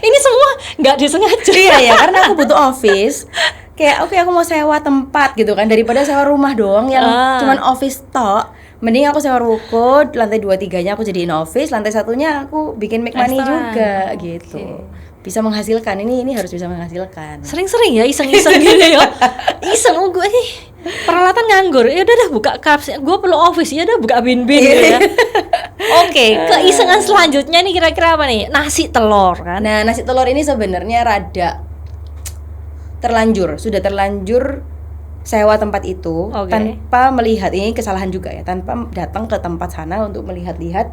Ini semua nggak disengaja. Iya, karena aku butuh office. Kayak oke, aku mau sewa tempat gitu kan, daripada sewa rumah doang yang cuman office tok. Mending aku sewa ruko, lantai 2-3-nya aku jadiin office, lantai 1-nya aku bikin make money juga gitu. Bisa menghasilkan, ini harus bisa menghasilkan. Sering-sering ya iseng-iseng gitu ya. Iseng gue nih peralatan nganggur. Ya udah dah buka Cups. Gue perlu office. Ya udah buka Bin-Bin gitu ya. Oke, keisengan selanjutnya nih kira-kira apa nih? Nasi telur kan. Nah, nasi telur ini sebenarnya rada sudah terlanjur sewa tempat itu tanpa melihat, ini kesalahan juga ya, tanpa datang ke tempat sana untuk melihat-lihat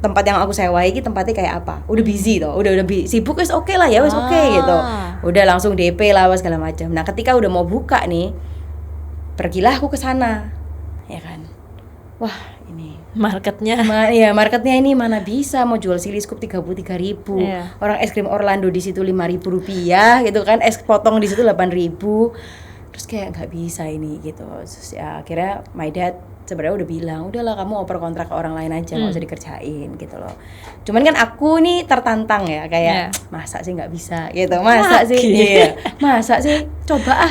tempat yang aku sewa ini tempatnya kayak apa. Udah busy toh, udah sibuk, wes oke lah ya, wes oke gitu. Udah langsung DP lah segala macam. Nah, ketika udah mau buka nih, pergilah aku ke sana. Ya kan. Wah, ini marketnya marketnya ini mana bisa mau jual Silly Scoop 33.000. Orang es krim Orlando di situ 5.000 rupiah gitu kan, es potong di situ 8.000. Terus kayak nggak bisa ini gitu. Terus ya akhirnya my dad sebenarnya udah bilang, udahlah kamu oper kontrak ke orang lain aja, nggak usah dikerjain gitu loh. Cuman kan aku nih tertantang ya, kayak masa sih nggak bisa gitu, masa sih coba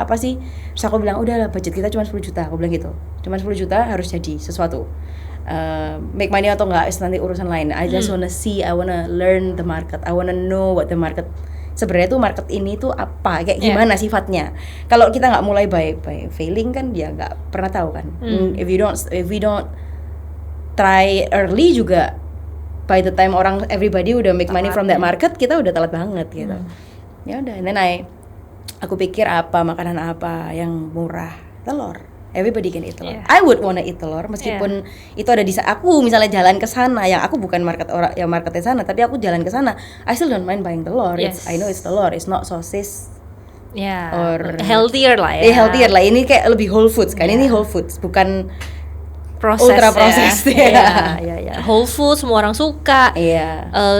apa sih. Terus aku bilang udahlah, budget kita cuma 10 juta, aku bilang gitu, cuma 10 juta harus jadi sesuatu. Make money atau enggak nanti urusan lain. I just wanna see, I wanna learn the market, I wanna know what the market sebenarnya tuh market ini tuh apa, kayak gimana sifatnya. Kalau kita nggak mulai by failing kan dia nggak pernah tahu kan. If we don't try early juga, by the time everybody udah make money from that market, kita udah telat banget gitu. Ya udah, then aku pikir makanan apa yang murah, telur. Everybody can eat telur. I would wanna eat telur meskipun itu ada di aku misalnya jalan ke sana, yang aku bukan marketnya sana, tapi aku jalan ke sana, I still don't mind buying telur. I know it's telur, it's not sosis. Or healthier lah ya. Healthier lah. Ini kayak lebih whole foods kan. Ini whole foods, bukan ultra processed ya. Whole foods semua orang suka.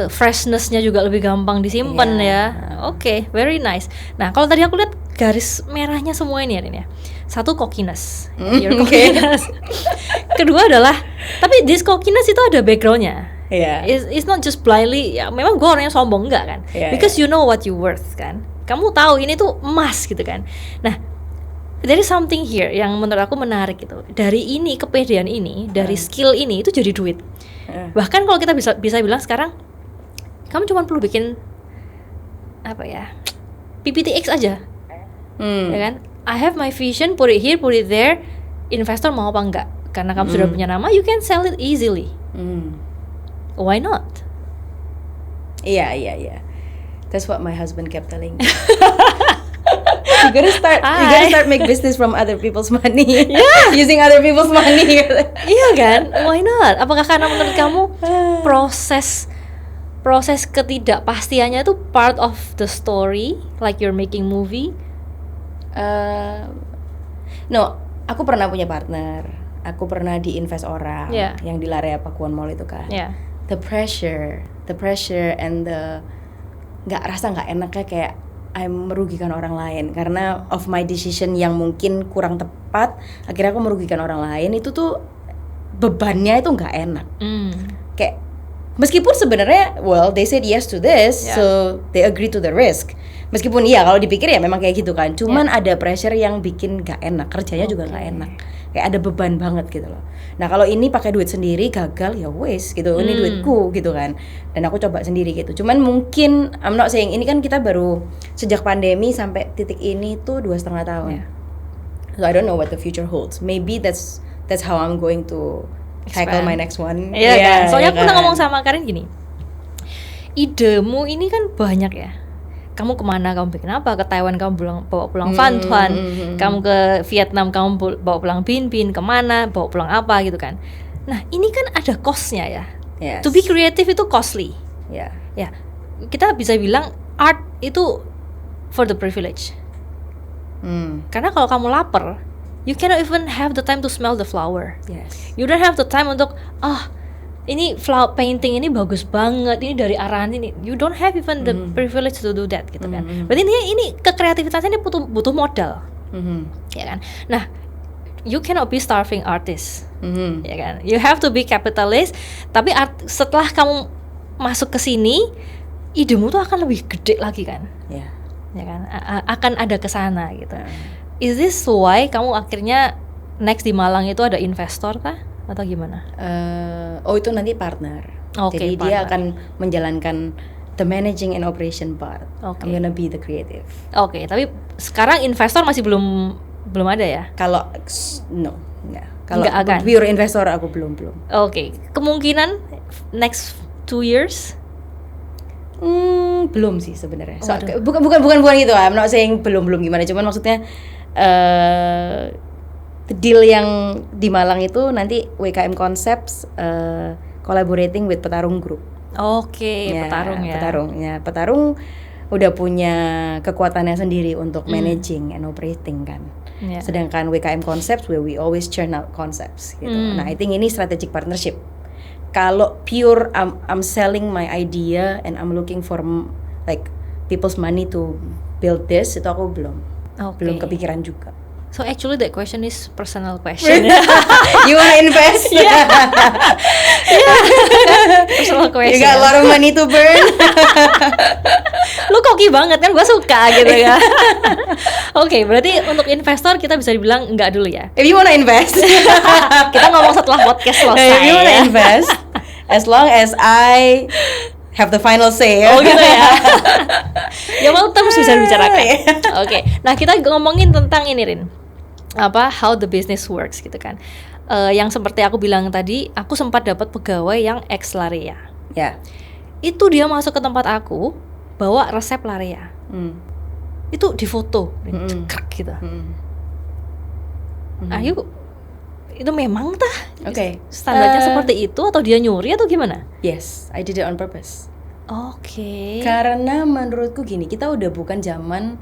Freshness-nya juga lebih gampang disimpan ya. Oke, very nice. Nah, kalau tadi aku lihat garis merahnya semua ini ya. Satu cockiness, your cockiness. Kedua adalah, tapi this cockiness itu ada backgroundnya. It's not just blindly. Ya, memang gue orangnya sombong enggak kan? Because you know what you worth kan. Kamu tahu ini tuh emas gitu kan. Nah, there is something here yang menurut aku menarik gitu. Dari ini, kepedean ini, dari skill ini itu jadi duit. Bahkan kalau kita bisa bilang sekarang, kamu cuma perlu bikin apa ya, PPTX aja, ya kan? I have my vision, put it here, put it there. Investor mau apa enggak? Karena kamu sudah punya nama, you can sell it easily. Why not? Iya. That's what my husband kept telling me. You gotta start make business from other people's money. Using other people's money. Iya kan? Why not? Apakah karena menurut kamu proses ketidakpastiannya itu part of the story, like you're making movie? No, aku pernah punya partner. Aku pernah diinvest orang yang di Larea Pakuan Mall itu kan. The pressure and the nggak enaknya kayak I'm merugikan orang lain karena of my decision yang mungkin kurang tepat. Akhirnya aku merugikan orang lain. Itu tuh bebannya itu nggak enak. Kayak meskipun sebenarnya they said yes to this, so they agree to the risk. Meskipun kalau dipikir ya memang kayak gitu kan. Cuman ada pressure yang bikin gak enak, kerjanya juga gak enak. Kayak ada beban banget gitu loh. Nah, kalau ini pakai duit sendiri gagal ya wes gitu. Ini duitku gitu kan. Dan aku coba sendiri gitu. Cuman mungkin I'm not saying ini kan kita baru sejak pandemi sampai titik ini tuh 2,5 tahun. So I don't know what the future holds. Maybe that's how I'm going to tackle my next one. Kan? Soalnya aku pernah ngomong sama Karin gini. Idemu ini kan banyak ya. Kamu kemana, kamu bikin apa? Ke Taiwan kamu bawa pulang Van Tuan, kamu ke Vietnam kamu bawa pulang Bin-Bin, kemana bawa pulang apa gitu kan. Nah, ini kan ada cost-nya ya. To be creative itu costly. Ya, kita bisa bilang art itu for the privilege. Karena kalau kamu lapar, you cannot even have the time to smell the flower. You don't have the time untuk ini flower painting ini bagus banget, ini dari arahan ini. You don't have even the privilege to do that gitu kan. Berarti ini kekreativitasannya butuh modal. Ya kan. Nah, you cannot be starving artist, ya kan? You have to be capitalist. Tapi setelah kamu masuk ke sini, idemu tuh akan lebih gede lagi kan? Ya. Ya kan? Akan ada kesana gitu. Is this why kamu akhirnya next di Malang itu ada investor kah? Atau gimana? Itu nanti partner. Jadi partner. dia akan menjalankan the managing and operation part. Okay. I'm gonna be the creative. Oke, tapi sekarang investor masih belum ada ya? Kalau no, enggak. Kalau Nggak akan. pure investor aku belum. Oke, kemungkinan next 2 years? Belum sih sebenarnya. Bukan gitu. I'm not saying belum gimana. Cuman maksudnya deal yang di Malang itu nanti WKM Concepts collaborating with Petarung Group. Oke, Ya, Petarung ya. Petarung udah punya kekuatannya sendiri untuk managing and operating kan. Yeah. Sedangkan WKM Concepts where we always churn out concepts gitu. Nah, I think ini strategic partnership. Kalau pure I'm selling my idea and I'm looking for like people's money to build this, itu aku belum kepikiran juga. So actually that question is personal question. You wanna invest? Yeah. Personal question. You got a lot of money to burn. Lu koki banget kan, gue suka gitu ya. Oke, berarti untuk investor kita bisa dibilang enggak dulu ya. If you wanna invest, kita ngomong setelah podcast selesai. If you wanna invest, as long as I have the final say. Oh gitu ya. Ya mau terus bisa dibicarakan. Oke. Nah, kita ngomongin tentang ini Rin. How the business works gitu kan. Yang seperti aku bilang tadi, aku sempat dapat pegawai yang ex Larea. Ya. Itu dia masuk ke tempat aku bawa resep Larea. Itu difoto, cekrek gitu. Ayo, itu memang standarnya seperti itu atau dia nyuri atau gimana? Yes, I did it on purpose. Oke. Karena menurutku gini, kita udah bukan zaman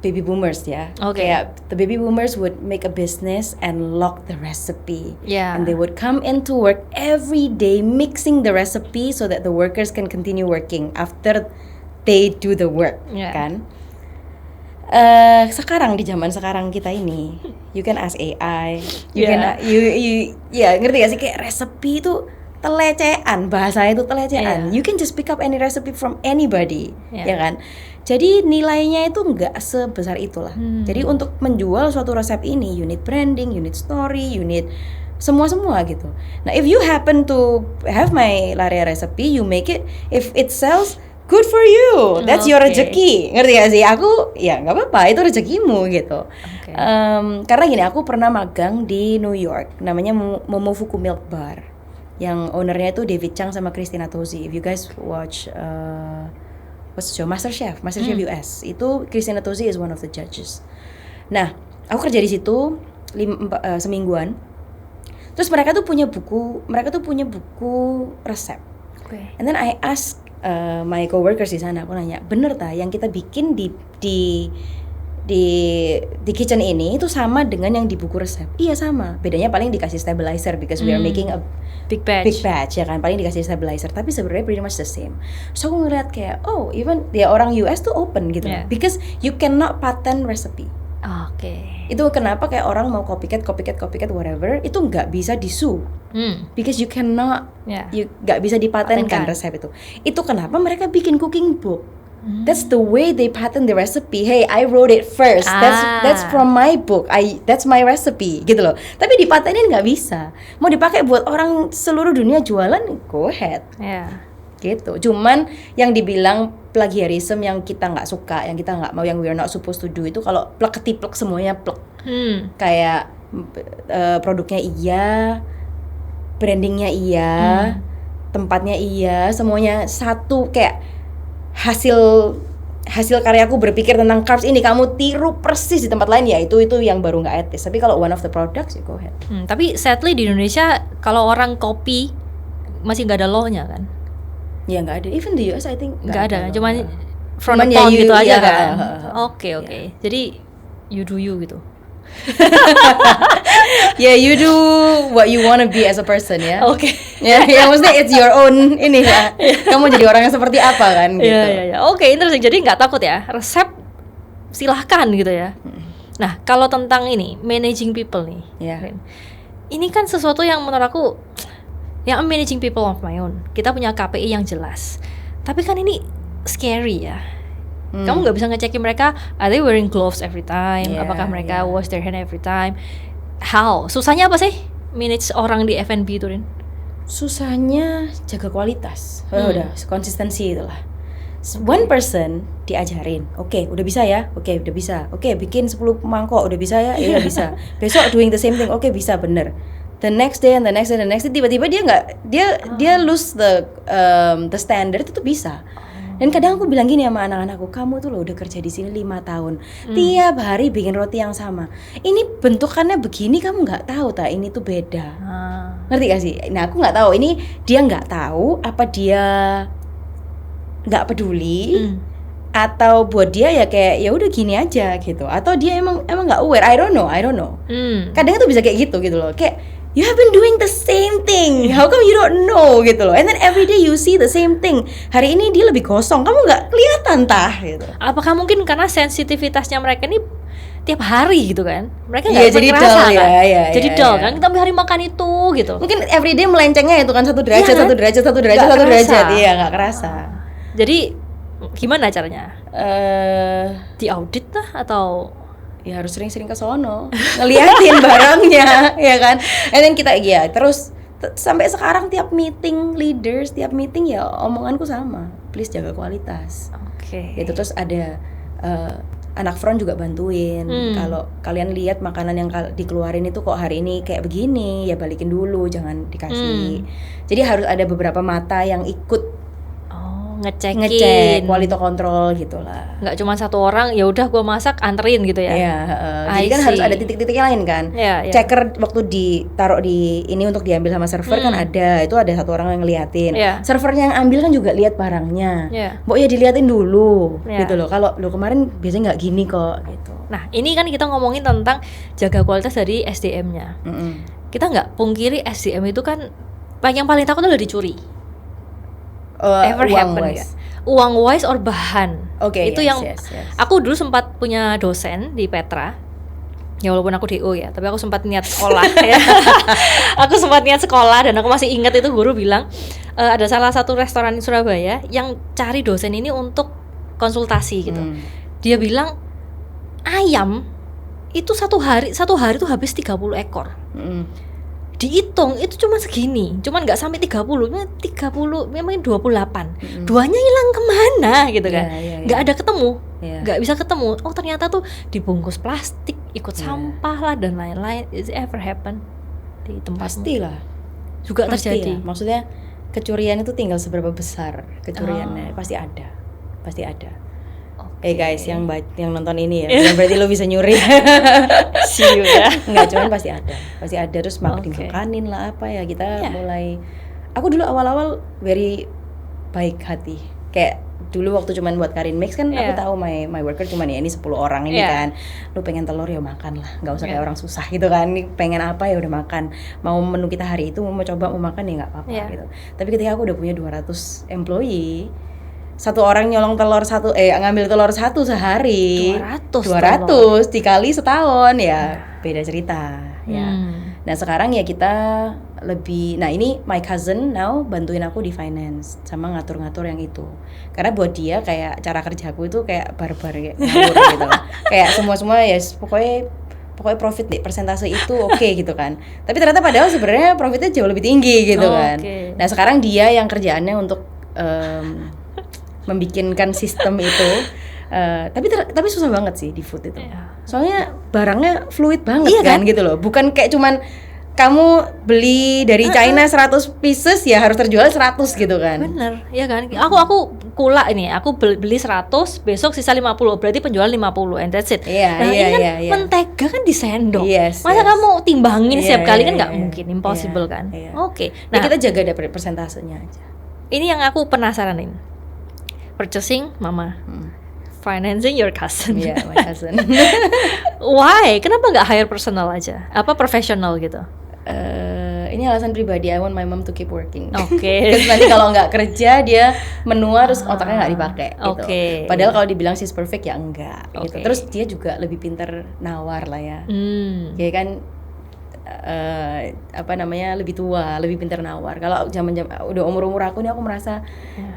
baby boomers ya. Kayak the baby boomers would make a business and lock the recipe. Yeah. And they would come into work every day mixing the recipe so that the workers can continue working after they do the work, kan? Sekarang di zaman sekarang kita ini, you can ask AI, you ngerti gak sih, kayak resepi itu telecehan, bahasanya itu telecehan. You can just pick up any recipe from anybody, ya kan? Jadi nilainya itu nggak sebesar itulah. Jadi untuk menjual suatu resep ini, you need branding, you need story, you need semua gitu. Nah, if you happen to have my Larea recipe, you make it, if it sells, good for you, that's your rezeki, ngerti gak sih? Aku ya nggak apa-apa, itu rezekimu gitu. Karena gini, aku pernah magang di New York, namanya Momofuku Milk Bar, yang ownernya itu David Chang sama Christina Tosi. If you guys watch what's the show, MasterChef US, itu Christina Tosi is one of the judges. Nah, aku kerja di situ semingguan. Terus mereka tuh punya buku resep. And then I ask my coworkers di sana, aku nanya, bener ta yang kita bikin di kitchen ini itu sama dengan yang di buku resep? Iya sama, bedanya paling dikasih stabilizer because we are making a big batch ya kan, paling dikasih stabilizer, tapi sebenarnya pretty much the same. So aku ngeliat kayak even ya orang US tuh open gitu, because you cannot patent recipe. Itu kenapa kayak orang mau copycat whatever itu nggak bisa disu, because you cannot, you nggak bisa dipatenkan resep itu. Itu kenapa mereka bikin cooking book. That's the way they patent the recipe. Hey, I wrote it first. That's from my book. That's my recipe, gitu loh. Tapi dipatenin nggak bisa. Mau dipakai buat orang seluruh dunia jualan, go ahead. Gitu. Cuman yang dibilang plagiarism yang kita nggak suka, yang kita nggak mau, yang we are not supposed to do itu kalau plek ketiplek semuanya plek. Kayak produknya iya, brandingnya iya, tempatnya iya, semuanya satu, kayak hasil karyaku berpikir tentang carbs ini kamu tiru persis di tempat lain, ya itu yang baru nggak etis. Tapi kalau one of the products, you go ahead. Tapi sadly di Indonesia kalau orang copy masih nggak ada law-nya kan? Ya nggak ada. Even di US I think nggak ada. Cuman from the top gitu aja kan. Oke. Jadi you do you gitu. Yeah, you do what you wanna be as a person ya. Ya, maksudnya it's your own ini ya. Kamu jadi orang yang seperti apa kan gitu. Oke, interesting. Jadi nggak takut ya, resep silahkan gitu ya. Nah, kalau tentang ini managing people nih, Rin, ini kan sesuatu yang menurut aku, yang managing people of my own. Kita punya KPI yang jelas, tapi kan ini scary ya. Kamu nggak bisa ngecekin mereka, are they wearing gloves every time? Apakah mereka wash their hand every time? How? Susahnya apa sih manage orang di F&B itu, Rin? Susahnya jaga kualitas. Udah konsistensi itulah. One person diajarin, oke, udah bisa ya, oke, udah bisa, oke, bikin 10 mangkok, udah bisa ya, iya bisa. Besok doing the same thing, oke, bisa, bener. The next day and the next day and the next day, tiba-tiba dia lose the standard, itu tuh bisa. Dan kadang aku bilang gini sama anak-anakku, kamu tuh loh udah kerja di sini 5 tahun, tiap hari bikin roti yang sama. Ini bentukannya begini, kamu nggak tahu tak? Ini tuh beda. Ngerti gak sih? Nah aku nggak tahu. Ini dia nggak tahu apa dia nggak peduli, atau buat dia ya kayak ya udah gini aja gitu. Atau dia emang nggak aware. I don't know. Kadang itu bisa kayak gitu loh. Kayak you have been doing the same thing. How come you don't know gitu loh. And then every day you see the same thing. Hari ini dia lebih kosong, kamu nggak kelihatan tah gitu. Apakah mungkin karena sensitivitasnya mereka ini tiap hari gitu kan? Mereka nggak jadi merasa dull, kan? ya, jadi dull kan? Kita hari makan itu gitu. Mungkin every day melencengnya itu kan 1 derajat, Iya kan? 1 derajat, 1 derajat, Nggak 1 derajat. kerasa. Iya nggak kerasa. Jadi gimana caranya? Diaudit lah atau? Ya harus sering-sering ke sono ngeliatin barangnya, ya kan. And then kita terus sampai sekarang tiap meeting leaders, tiap meeting ya omonganku sama, please jaga kualitas. Oke. Gitu. Terus ada anak front juga bantuin. Kalau kalian lihat makanan yang dikeluarin itu kok hari ini kayak begini, ya balikin dulu, jangan dikasih. Jadi harus ada beberapa mata yang ikut ngecek quality control gitulah. Nggak cuma satu orang, ya udah gue masak anterin gitu ya. Iya, jadi kan harus ada titik-titik lain kan. Checker waktu ditaruh di ini untuk diambil sama server kan ada, itu ada satu orang yang ngeliatin. Servernya yang ambil kan juga lihat barangnya. Mbok ya diliatin dulu gitu loh. Kalau lo kemarin biasanya nggak gini kok gitu. Nah, ini kan kita ngomongin tentang jaga kualitas dari SDM-nya. Kita nggak pungkiri SDM itu kan yang paling takut adalah dicuri. Ever happen ya? Uang wise or bahan. Itu yang aku dulu sempat punya dosen di Petra. Ya walaupun aku DO ya, tapi aku sempat niat sekolah ya. Aku sempat niat sekolah dan aku masih ingat itu guru bilang ada salah satu restoran di Surabaya yang cari dosen ini untuk konsultasi gitu. Dia bilang ayam itu satu hari tuh habis 30 ekor. Dihitung itu cuma segini, cuman nggak sampai 30, memang 28. Duanya hilang kemana gitu kan? Nggak ada ketemu, nggak bisa ketemu. Oh ternyata tuh dibungkus plastik, ikut sampah lah dan lain-lain. Is it ever happen di tempat? Pastilah, juga terjadi. Ya. Maksudnya kecurian itu tinggal seberapa besar kecuriannya, pasti ada. Guys yang nonton ini ya, berarti lo bisa nyuri. See you ya. Enggak, cuman pasti ada terus dimakanin lah apa ya, kita mulai. Aku dulu awal-awal very baik hati, kayak dulu waktu cuman buat Karin Mix kan aku tahu my worker cuman ya ini 10 orang ini kan, lu pengen telur ya makan lah, nggak usah kayak orang susah gitu kan, pengen apa ya udah makan, mau menu kita hari itu mau coba mau makan ya nggak apa-apa gitu. Tapi ketika aku udah punya 200 employee, satu orang nyolong telur ngambil telur satu sehari 200 dikali setahun ya beda cerita ya. Nah sekarang ya kita lebih, nah ini my cousin now bantuin aku di finance sama ngatur-ngatur yang itu, karena buat dia kayak cara kerjaku itu kayak barbar kayak ngawur gitu. Kayak semua ya pokoknya profit deh, persentase itu oke gitu kan. Tapi ternyata padahal sebenarnya profitnya jauh lebih tinggi gitu kan. Nah sekarang dia yang kerjaannya untuk membikinkan sistem itu, tapi susah banget sih di food itu. Soalnya barangnya fluid banget kan gitu loh. Bukan kayak cuman kamu beli dari China 100 pieces ya harus terjual 100 gitu kan. Bener, ya kan. Aku kula ini, aku beli 100, besok sisa 50, berarti penjual 50 and that's it. Mentega kan di sendok. Masa kamu timbangin setiap kali kan nggak mungkin, impossible kan. Nah kita jaga dari persentasenya aja. Ini yang aku penasaranin. Purchasing mama, financing your cousin. Yeah, my cousin. Why? Kenapa nggak hire personal aja? Apa profesional gitu? Ini Ini alasan pribadi, I want my mom to keep working. Oke. Terus nanti kalau nggak kerja dia menua terus otaknya nggak dipakai gitu. Oke. Padahal kalau dibilang she's perfect ya enggak gitu. Oke. Terus dia juga lebih pintar nawar lah ya. Kayak kan apa namanya, lebih tua, lebih pintar nawar. Kalau zaman-zaman udah umur aku nih, aku merasa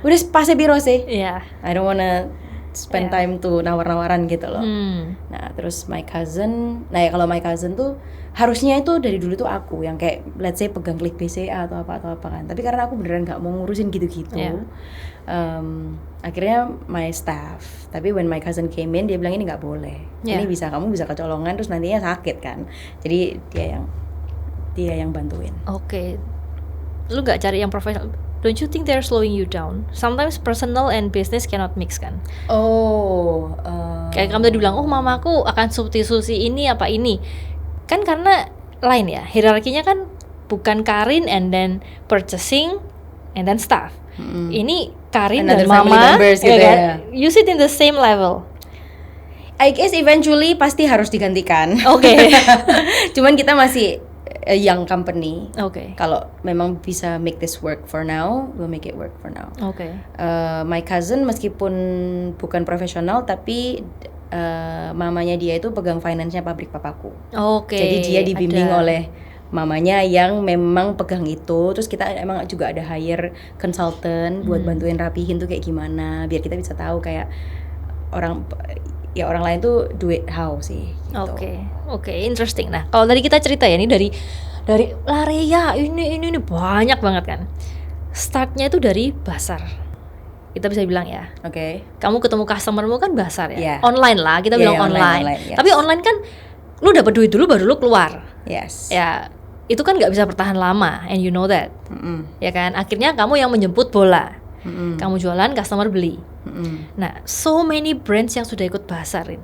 udah pase biro sih. Iya. I don't wanna spend time tuh nawar-nawaran gitu loh. Nah terus my cousin, nah ya kalau my cousin tuh harusnya itu dari dulu tuh aku yang kayak let's say pegang klik BCA atau apa kan. Tapi karena aku beneran nggak mau ngurusin gitu-gitu, akhirnya my staff. Tapi when my cousin came in, dia bilang ini nggak boleh. Ini kamu bisa kecolongan terus nantinya sakit kan. Jadi dia yang bantuin. Oke. Lu nggak cari yang profesional? Don't you think they're slowing you down? Sometimes personal and business cannot mix kan? Kayak kamu tadi bilang, mamaku akan substitusi ini apa ini. Kan karena lain ya, hierarkinya kan bukan Karin and then purchasing and then staff. Ini Karin Another dan mama, gitu kan? You sit in the same level. I guess eventually pasti harus digantikan. Oke. Cuman kita masih young company. Oke. Kalau memang bisa make this work for now, we'll make it work for now. Oke. My cousin meskipun bukan profesional tapi mamanya dia itu pegang finance-nya pabrik papaku. Oke. Jadi dia dibimbing oleh mamanya yang memang pegang itu. Terus kita emang juga ada hire consultant buat bantuin rapihin tuh kayak gimana, biar kita bisa tahu kayak orang lain tuh do it how sih gitu. Oke, interesting. Nah, kalau tadi kita cerita ya, ini dari Larea ini banyak banget kan. Startnya itu dari basar. Kita bisa bilang ya. Oke. Kamu ketemu customermu kan basar ya. Yeah. Online lah, kita bilang online. Yes. Tapi online kan lu dapat duit dulu baru lu keluar. Yes. Ya, itu kan nggak bisa bertahan lama, and you know that. Ya kan? Akhirnya kamu yang menjemput bola. Kamu jualan, customer beli. Nah, so many brands yang sudah ikut basarin,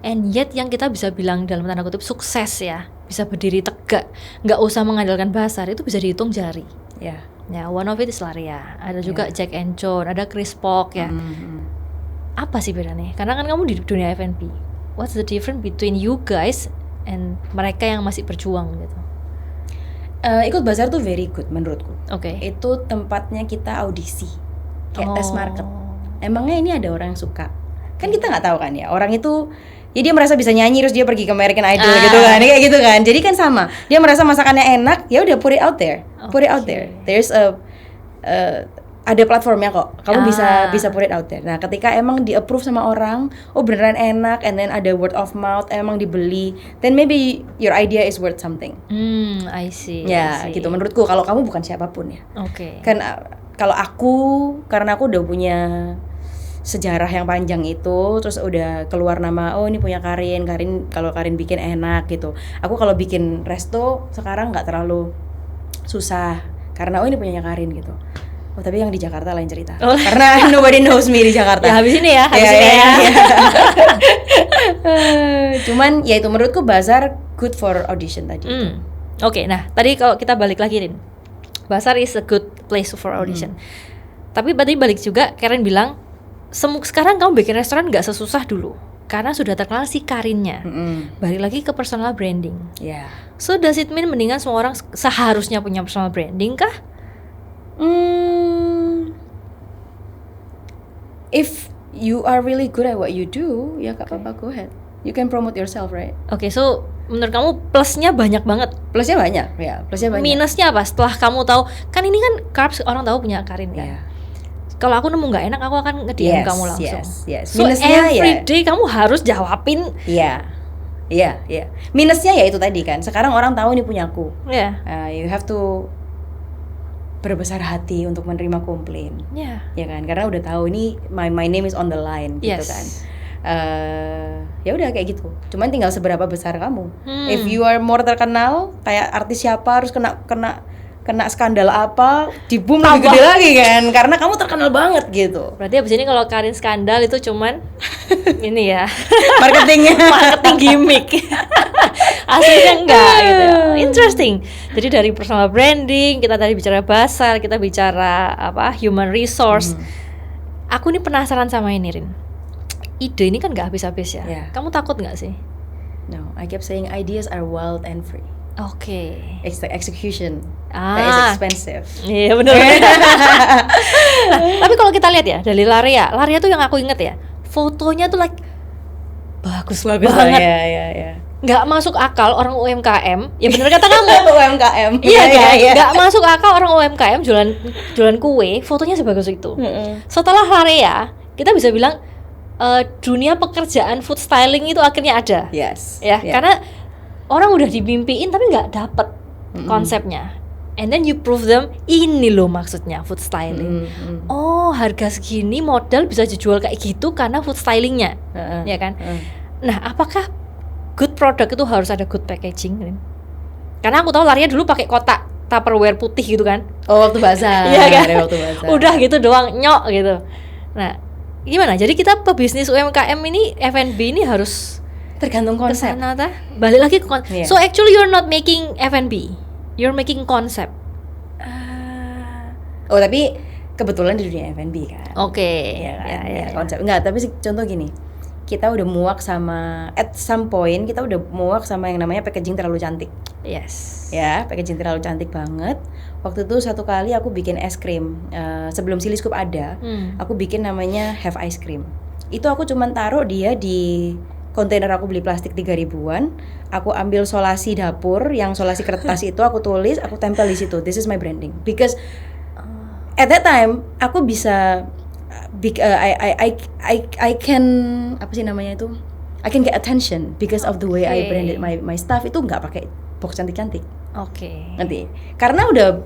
and yet yang kita bisa bilang dalam tanda kutip sukses ya, bisa berdiri tegak, nggak usah mengandalkan basar, itu bisa dihitung jari. Ya, one of it is Larea, ada juga Jack and John, ada Chris Pok ya. Apa sih bedanya? Karena kan kamu di dunia F&B. What's the difference between you guys and mereka yang masih berjuang gitu? Ikut bazar tuh very good menurutku. Oke. Itu tempatnya kita audisi, kayak tes market. Emangnya ini ada orang yang suka? Kan kita nggak tahu kan ya. Orang itu ya dia merasa bisa nyanyi terus dia pergi ke American Idol gitu kan, kayak gitu kan. Jadi kan sama. Dia merasa masakannya enak, ya udah put it out there. There's ada platformnya kok. Kamu bisa put it out there. Nah, ketika emang di-approve sama orang, beneran enak, and then ada word of mouth, emang dibeli, then maybe your idea is worth something. I see. Ya, gitu menurutku. Kalau kamu bukan siapapun ya. Oke. Kan kalau karena aku udah punya sejarah yang panjang itu, terus udah keluar nama, ini punya Karin, kalau Karin bikin enak gitu. Aku kalau bikin resto sekarang nggak terlalu susah, karena ini punyanya Karin gitu. Tapi yang di Jakarta lain cerita. Karena nobody knows me di Jakarta. Ya habis ini ya. Cuman ya itu menurutku bazar good for audition tadi. Oke, nah tadi kalau kita balik lagi Rin, bazar is a good place for audition. Tapi tadi balik juga, Karen bilang sekarang kamu bikin restoran nggak sesusah dulu karena sudah terkenal si Karinnya. Balik lagi ke personal branding. So does it mean mendingan semua orang seharusnya punya personal branding kah? If you are really good at what you do, ya gak apa-apa, go ahead. You can promote yourself, right? Oke, so menurut kamu plusnya banyak banget? Plusnya banyak, ya. Plusnya banyak. Minusnya apa? Setelah kamu tahu, kan ini kan carbs orang tahu punya Karin kan? Kalau aku nemu nggak enak, aku akan nge-DM kamu langsung. Yes. So every day kamu harus jawabin. Iya. Minusnya ya itu tadi kan. Sekarang orang tahu ini punyaku. You have to berbesar hati untuk menerima komplain. Ya kan, karena udah tahu ini my name is on the line gitu kan. Ya udah kayak gitu. Cuman tinggal seberapa besar kamu. If you are more terkenal, kayak artis siapa harus kena skandal apa, diboom lebih gede lagi kan, karena kamu terkenal banget gitu. Berarti abis ini kalau Karin skandal itu cuman ini ya marketing gimmick. Aslinya enggak gitu. Interesting. Jadi dari personal branding, kita tadi bicara basar, kita bicara human resource. Aku nih penasaran sama ini Rin. Ide ini kan nggak habis-habis ya. Kamu takut nggak sih? No, I kept saying ideas are wild and free. Oke. It's the execution that is expensive. Iya benar. Tapi kalau kita lihat ya dari Laria tuh yang aku inget ya, fotonya tuh like bagus banget. Ya. Nggak masuk akal orang UMKM. Ya benar kata kamu. UMKM. Iya kan? Nggak masuk akal orang UMKM jualan kue, fotonya sebagus itu. Setelah Laria, kita bisa bilang dunia pekerjaan food styling itu akhirnya ada. Yes. Ya, karena orang udah dimimpiin tapi nggak dapet konsepnya. And then you prove them, ini loh maksudnya food styling. Oh, harga segini modal bisa dijual kayak gitu karena food stylingnya, ya kan? Nah, apakah good product itu harus ada good packaging? Karena aku tahu Laria dulu pakai kotak Tupperware putih gitu kan? Oh, waktu bazar. Iya kan? Waktu bazar. Udah gitu doang, nyok gitu. Nah, gimana? Jadi kita pebisnis UMKM ini, F&B ini harus tergantung konsep. Kesana, balik lagi ke konsep. So actually you're not making F&B, you're making konsep. Oh tapi kebetulan di dunia F&B kan. Oke. Ya, konsep. Enggak, tapi contoh gini. Kita udah muak sama, at some point kita udah muak sama yang namanya packaging terlalu cantik. Yes. Ya, packaging terlalu cantik banget. Waktu itu satu kali aku bikin es krim. Sebelum Silly Scoop ada, aku bikin namanya Have Ice Cream. Itu aku cuman taruh dia di kontainer, aku beli plastik 3.000-an. Aku ambil solasi dapur, yang solasi kertas itu aku tulis, aku tempel di situ. This is my branding. Because at that time aku bisa I can apa sih namanya itu? I can get attention because of the way I branded my stuff. Itu nggak pakai box cantik-cantik. Nanti karena udah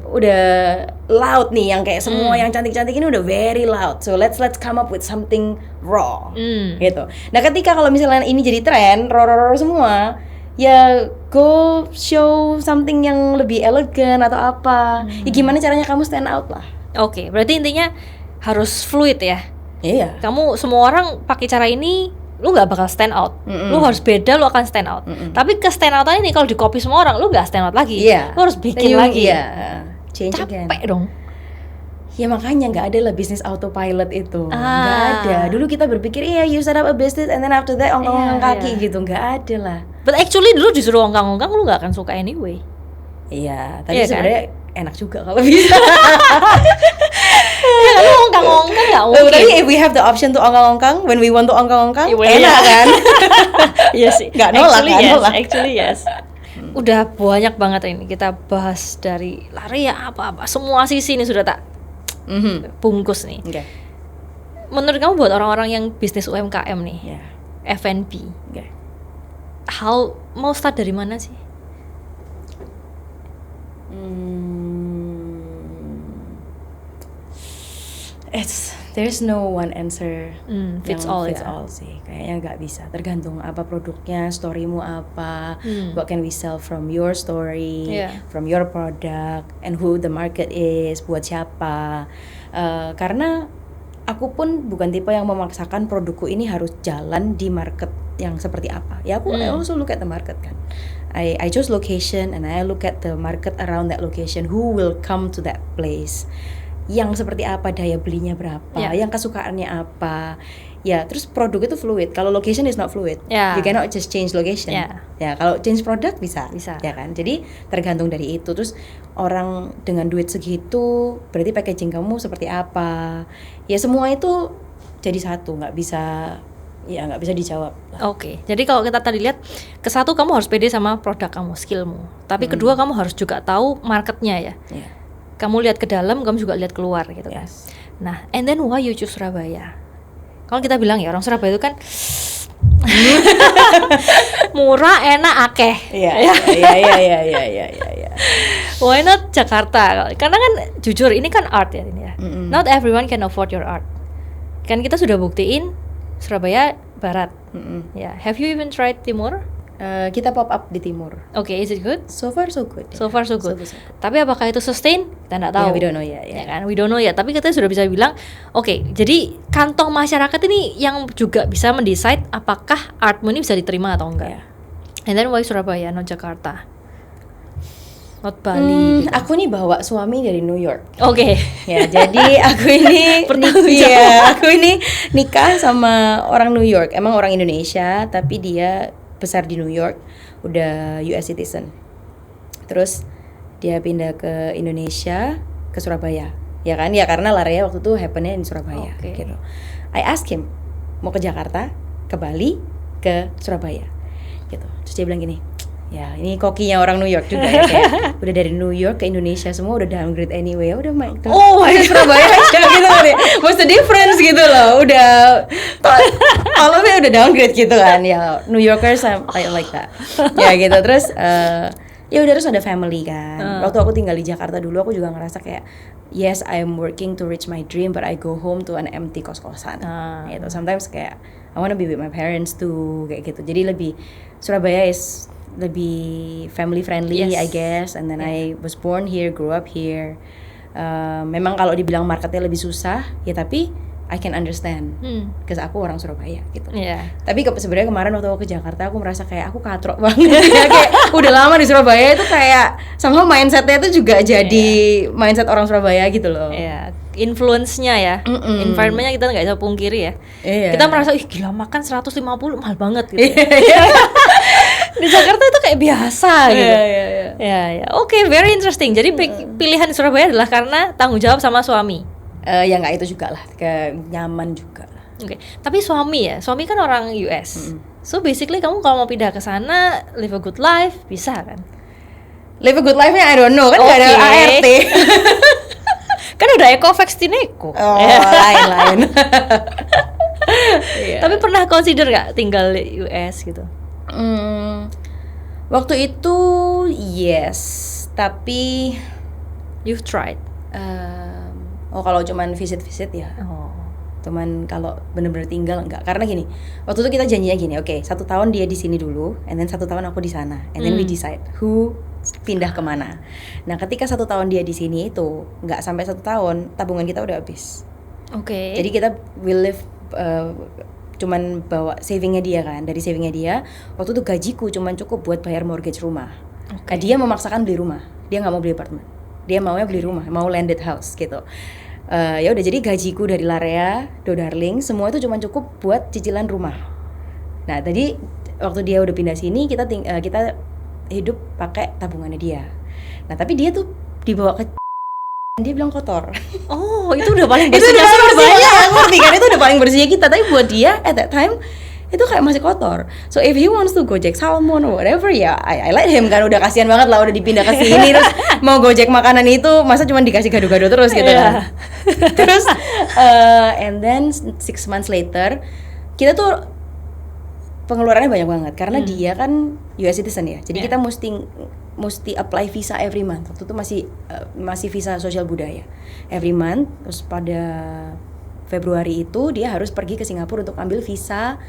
loud nih, yang kayak semua yang cantik-cantik ini udah very loud. So let's come up with something raw gitu. Nah ketika kalau misalnya ini jadi tren raw semua, ya go show something yang lebih elegan atau apa. Ya gimana caranya kamu stand out lah. Oke, berarti intinya harus fluid ya. Iya. Kamu semua orang pakai cara ini, lu nggak bakal stand out. Lu harus beda, lu akan stand out. Tapi ke stand outan ini kalau di copy semua orang, lu nggak stand out lagi. Lu harus bikin lagi. Change capek again. Dong. Ya makanya nggak ada lah bisnis autopilot itu. Nggak ada. Dulu kita berpikir you set up a business and then after that ongkang-ongkang kaki gitu. Nggak ada lah. But actually dulu disuruh ongkang-ongkang lu nggak akan suka anyway. Iya, tapi sebenarnya enak juga kalau bisa. Ya kan lu ongkang-ongkang nggak mungkin. Tapi if we have the option to ongkang-ongkang, when we want to ongkang-ongkang, enak kan? Iya sih. Nggak nolak kan? Actually yes. Udah banyak banget ini kita bahas dari Laria apa-apa. Semua sisi ini sudah tak bungkus nih. Okay. Menurut kamu buat orang-orang yang bisnis UMKM nih, F&B, mau start dari mana sih? There's no one answer fits all sih. Kayaknya nggak bisa. Tergantung apa produknya, storymu apa, what can we sell from your story, from your product, and who the market is, buat siapa. Karena aku pun bukan tipe yang memaksakan produkku ini harus jalan di market yang seperti apa. Ya aku I also look at the market kan. I choose location and I look at the market around that location. Who will come to that place? Yang seperti apa, daya belinya berapa, yang kesukaannya apa. Ya, terus produk itu fluid. Kalau location is not fluid, you cannot just change location. Ya, kalau change product bisa. Ya kan. Jadi tergantung dari itu. Terus orang dengan duit segitu, berarti packaging kamu seperti apa? Ya semua itu jadi satu, nggak bisa dijawab. Oke. Jadi kalau kita tadi lihat, ke satu kamu harus pede sama produk kamu, skillmu. Tapi kedua kamu harus juga tahu marketnya ya. Kamu lihat ke dalam, kamu juga lihat keluar gitu kan. Nah, and then why you choose Surabaya? Kalau kita bilang ya orang Surabaya itu kan murah, enak, akeh. Iya. Why not Jakarta? Karena kan jujur ini kan art ya ini ya. Not everyone can afford your art. Kan kita sudah buktiin Surabaya Barat. Ya, have you even tried Timur? Kita pop up di Timur. Okay, is it good? So far so good. So far so good. Tapi apakah itu sustain? Kita nggak tahu. We don't know ya kan? We don't know ya. Tapi kita sudah bisa bilang, jadi kantong masyarakat ini yang juga bisa mendecide apakah artmu ini bisa diterima atau enggak. And then why Surabaya, not Jakarta, not Bali? Gitu. Aku nih bawa suami dari New York. Oke. Ya, jadi aku ini nikah sama orang New York. Emang orang Indonesia, tapi dia besar di New York, udah US citizen. Terus dia pindah ke Indonesia, ke Surabaya. Ya kan? Ya karena Larea waktu itu happennya di Surabaya gitu. I ask him, mau ke Jakarta, ke Bali, ke Surabaya gitu. Terus dia bilang gini, ya ini kokinya orang New York juga ya, kayak udah dari New York ke Indonesia semua udah downgrade anyway, udah main ke Surabaya aja gitu kan ya. What's the difference gitu loh, udah all of it udah downgrade gitu kan ya. New Yorkers I like that ya gitu. Terus ya udah, terus ada family kan. Waktu aku tinggal di Jakarta dulu aku juga ngerasa kayak yes I'm working to reach my dream but I go home to an empty kos-kosan gitu. Sometimes kayak I wanna be with my parents too kayak gitu. Jadi lebih Surabaya is lebih family friendly I guess, and then I was born here, grew up here. Memang kalau dibilang marketnya lebih susah ya, tapi I can understand because aku orang Surabaya gitu. Tapi sebenarnya kemarin waktu aku ke Jakarta aku merasa kayak aku katrok banget ya, kayak udah lama di Surabaya itu kayak sama mindsetnya itu juga jadi mindset orang Surabaya gitu loh. Influence-nya ya, environment-nya kita nggak bisa pungkiri ya. Kita merasa ih gila makan 150 mahal banget gitu. Di Jakarta itu kayak biasa gitu. Oke, very interesting. Jadi pilihan di Surabaya adalah karena tanggung jawab sama suami. Ya nggak itu juga lah, ke nyaman juga lah. Tapi suami kan orang US. So basically kamu kalau mau pindah ke sana, live a good life bisa kan? Live a good life-nya I don't know, kan nggak ada ART. Kan udah Ecovax Tineco. Lain-lain. Tapi pernah consider nggak tinggal di US gitu? Waktu itu yes, tapi you've tried. Kalau cuman visit-visit ya. Cuman kalau bener-bener tinggal enggak. Karena gini, waktu itu kita janjinya gini, oke, 1 tahun dia di sini dulu, and then 1 tahun aku di sana, and then we decide who pindah kemana. Nah, ketika 1 tahun dia di sini itu nggak sampai 1 tahun, tabungan kita udah habis. Jadi kita will live cuman bawa savingnya dia kan, dari savingnya dia waktu itu gajiku cuman cukup buat bayar mortgage rumah. Nah, dia memaksakan beli rumah, dia nggak mau beli apartemen, dia maunya beli rumah, mau landed house gitu. Ya udah, jadi gajiku dari Larea, Do Darling semua itu cuman cukup buat cicilan rumah. Nah tadi waktu dia udah pindah sini kita hidup pakai tabungannya dia. Nah tapi dia tuh dibawa ke dia bilang kotor. Itu udah paling bersihnya Surabaya. Ngerti kan, itu udah paling bersihnya kita, tapi buat dia at that time itu kayak masih kotor. So if he wants to Gojek salmon or whatever ya I let him kan, udah kasihan banget lah udah dipindah ke sini terus mau Gojek makanan itu masa cuma dikasih gado-gado terus gitu kan. Terus and then 6 months later kita tuh pengeluarannya banyak banget karena dia kan US citizen ya. Jadi kita mesti apply visa every month. Waktu itu masih visa sosial budaya every month. Terus pada Februari itu dia harus pergi ke Singapura untuk ambil visa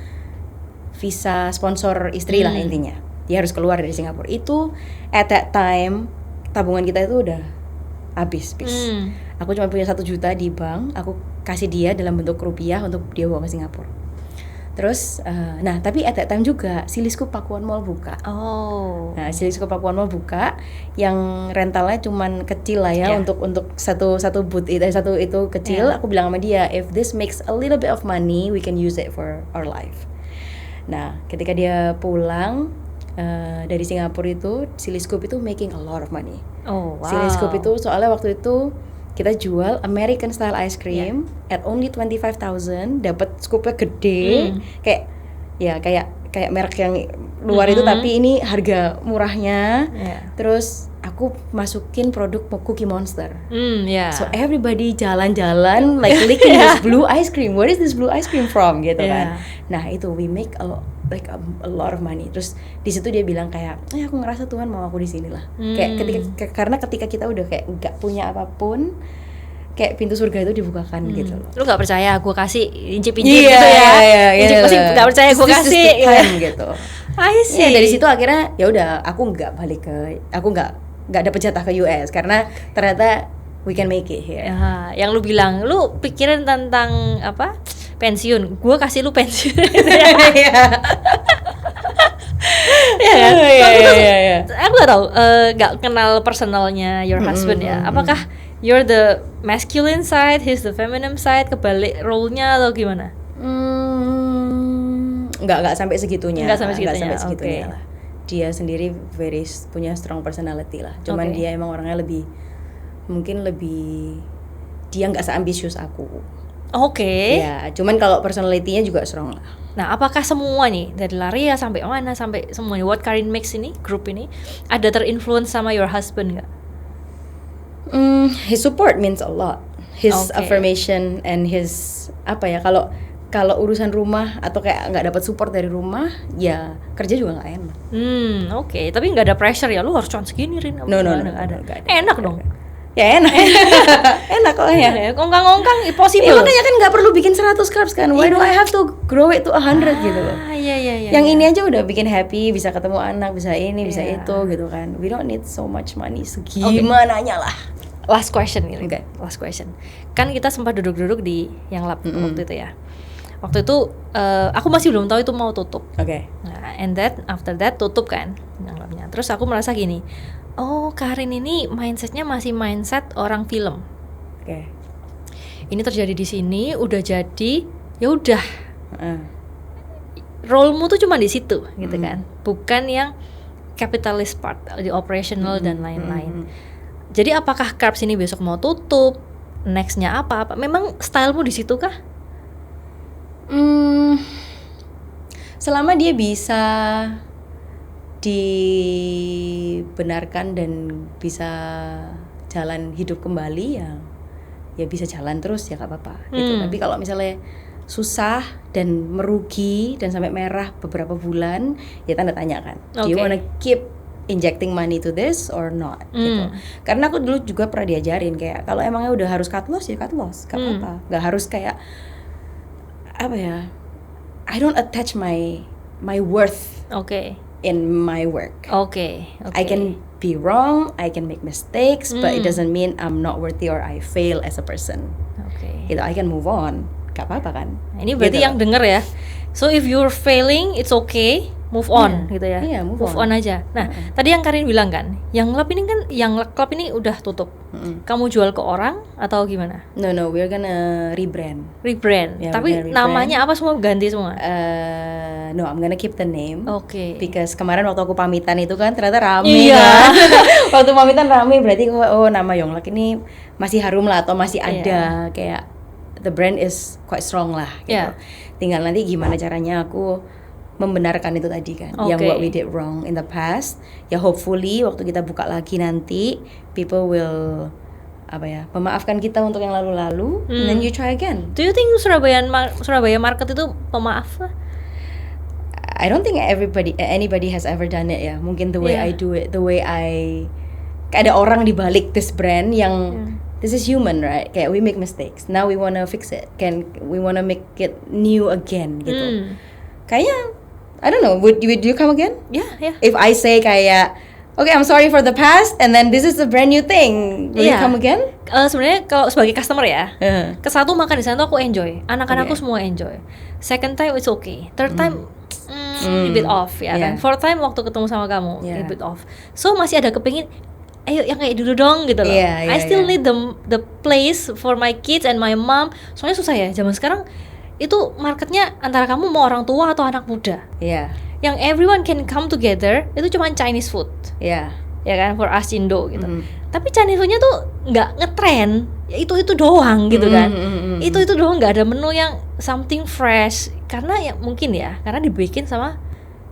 sponsor istri lah intinya. Dia harus keluar dari Singapura. Itu at that time tabungan kita itu udah habis. Aku cuma punya 1 juta di bank, aku kasih dia dalam bentuk rupiah untuk dia bawa ke Singapura. Terus, nah tapi at that time juga Silisku Pakuan Mall buka. Nah Silisku Pakuan Mall buka, yang rentalnya cuman kecil lah ya, untuk satu booth satu itu kecil. Aku bilang sama dia, if this makes a little bit of money, we can use it for our life. Nah ketika dia pulang dari Singapura itu, Siliscoop itu making a lot of money. Siliscoop itu soalnya waktu itu kita jual American style ice cream at only 25,000, dapat scoopnya gede, kayak merek yang luar itu, tapi ini harga murahnya. Terus aku masukin produk Cookie Monster. So everybody jalan-jalan like licking this blue ice cream. Where is this blue ice cream from gitu kan. Nah itu we make a lot of money. Terus di situ dia bilang kayak, aku ngerasa Tuhan mau aku di sini lah. Kayak karena ketika kita udah kayak nggak punya apapun, kayak pintu surga itu dibukakan gitu loh. Lu nggak percaya gue kasih incip gitu ya? Incip pasti nggak percaya gue kasih gitu. Dari situ akhirnya ya udah, aku nggak dapet jatah ke US karena ternyata we can make it here. Yang lu bilang, lu pikirin tentang apa? Pensiun, gue kasih lu pensiun. Aku gak tahu, gak kenal personalnya your husband ya. Apakah you're the masculine side, he's the feminine side, kebalik role-nya atau gimana? Nggak sampai segitunya. Nggak sampai segitunya lah. dia sendiri punya strong personality lah. Cuman dia emang orangnya mungkin lebih dia nggak seambisius aku. Ya, cuman kalau personality-nya juga strong lah. Nah, apakah semua nih dari Laria sampai mana sampai semua nih What Karin Makes ini, grup ini ada terinfluence sama your husband nggak? His support means a lot. His affirmation and his kalau urusan rumah atau kayak nggak dapat support dari rumah, ya kerja juga nggak enak. Tapi nggak ada pressure ya, lu harus cuan segini Rin. No, ada. Enak dong. Ya enak. Enak kok ya. Ngongkang possible. Ya, makanya kan nggak perlu bikin 100 carbs kan. Why do I have to grow it to 100 gitu loh. Iya. Yang ini aja udah bikin happy, bisa ketemu anak, bisa ini, bisa itu gitu kan. We don't need so much money. Segimananya lah. Last question gitu. Last question. Kan kita sempat duduk-duduk di yang lab waktu itu ya. Waktu itu aku masih belum tahu itu mau tutup. Nah, and that after that tutup kan yang labnya. Terus aku merasa gini, Karin ini mindsetnya masih mindset orang film. Ini terjadi di sini, udah jadi, ya udah. Role-mu tuh cuma di situ, gitu kan. Bukan yang capitalist part, di operational dan lain-lain. Jadi apakah Carbs ini besok mau tutup? Next-nya apa? Memang stylemu di situ kah? Selama dia bisa dibenarkan dan bisa jalan hidup kembali ya bisa jalan terus ya nggak apa-apa gitu. Tapi kalau misalnya susah dan merugi dan sampai merah beberapa bulan, ya tanda tanya kan. Do you wanna keep injecting money to this or not gitu. Karena aku dulu juga pernah diajarin kayak kalau emangnya udah harus cut loss ya cut loss, gak apa-apa. Gak harus kayak I don't attach my worth in my work. I can be wrong, I can make mistakes, but it doesn't mean I'm not worthy or I fail as a person. Gitu, I can move on, gak apa-apa kan. Ini berarti gitu. Yang denger ya. So if you're failing, it's okay, move on gitu ya. Iya, move on aja. Nah, tadi yang Karin bilang kan, yang klub ini udah tutup. Kamu jual ke orang atau gimana? No, we're gonna rebrand. Yeah, tapi namanya apa semua ganti semua? No, I'm gonna keep the name. Because kemarin waktu aku pamitan itu kan ternyata rame kan. Waktu pamitan rame berarti nama Yonglak ini masih harum lah atau masih ada kayak the brand is quite strong lah gitu. Tinggal nanti gimana caranya aku membenarkan itu tadi kan, yang what we did wrong in the past. Ya hopefully waktu kita buka lagi nanti people will memaafkan kita untuk yang lalu-lalu, and then you try again. Do you think Surabaya market itu pemaaf lah? I don't think anybody has ever done it ya. Mungkin the way I do it, the way ada orang di balik this brand yang this is human, right? Kayak we make mistakes. Now we wanna fix it. We wanna make it new again gitu. Kayaknya I don't know, would you come again? Yeah. If I say kayak, okay, I'm sorry for the past, and then this is a brand new thing, will you come again? Sebenarnya kalau sebagai customer ya, ke-1 makan di sana tuh aku enjoy, anak-anakku semua enjoy. Second time it's okay. Third time a bit off ya kan. Fourth time waktu ketemu sama kamu a bit off. So masih ada kepingin, ayo yang kayak dulu dong gitu loh. I still need the place for my kids and my mom. Soalnya susah ya zaman sekarang. Itu marketnya antara kamu mau orang tua atau anak muda. Yang everyone can come together itu cuma Chinese food. Ya kan, for us Indo gitu. Tapi Chinese foodnya tuh nggak ngetrend. Ya itu doang gitu kan. Itu doang, nggak ada menu yang something fresh. Karena ya mungkin ya, karena dibikin sama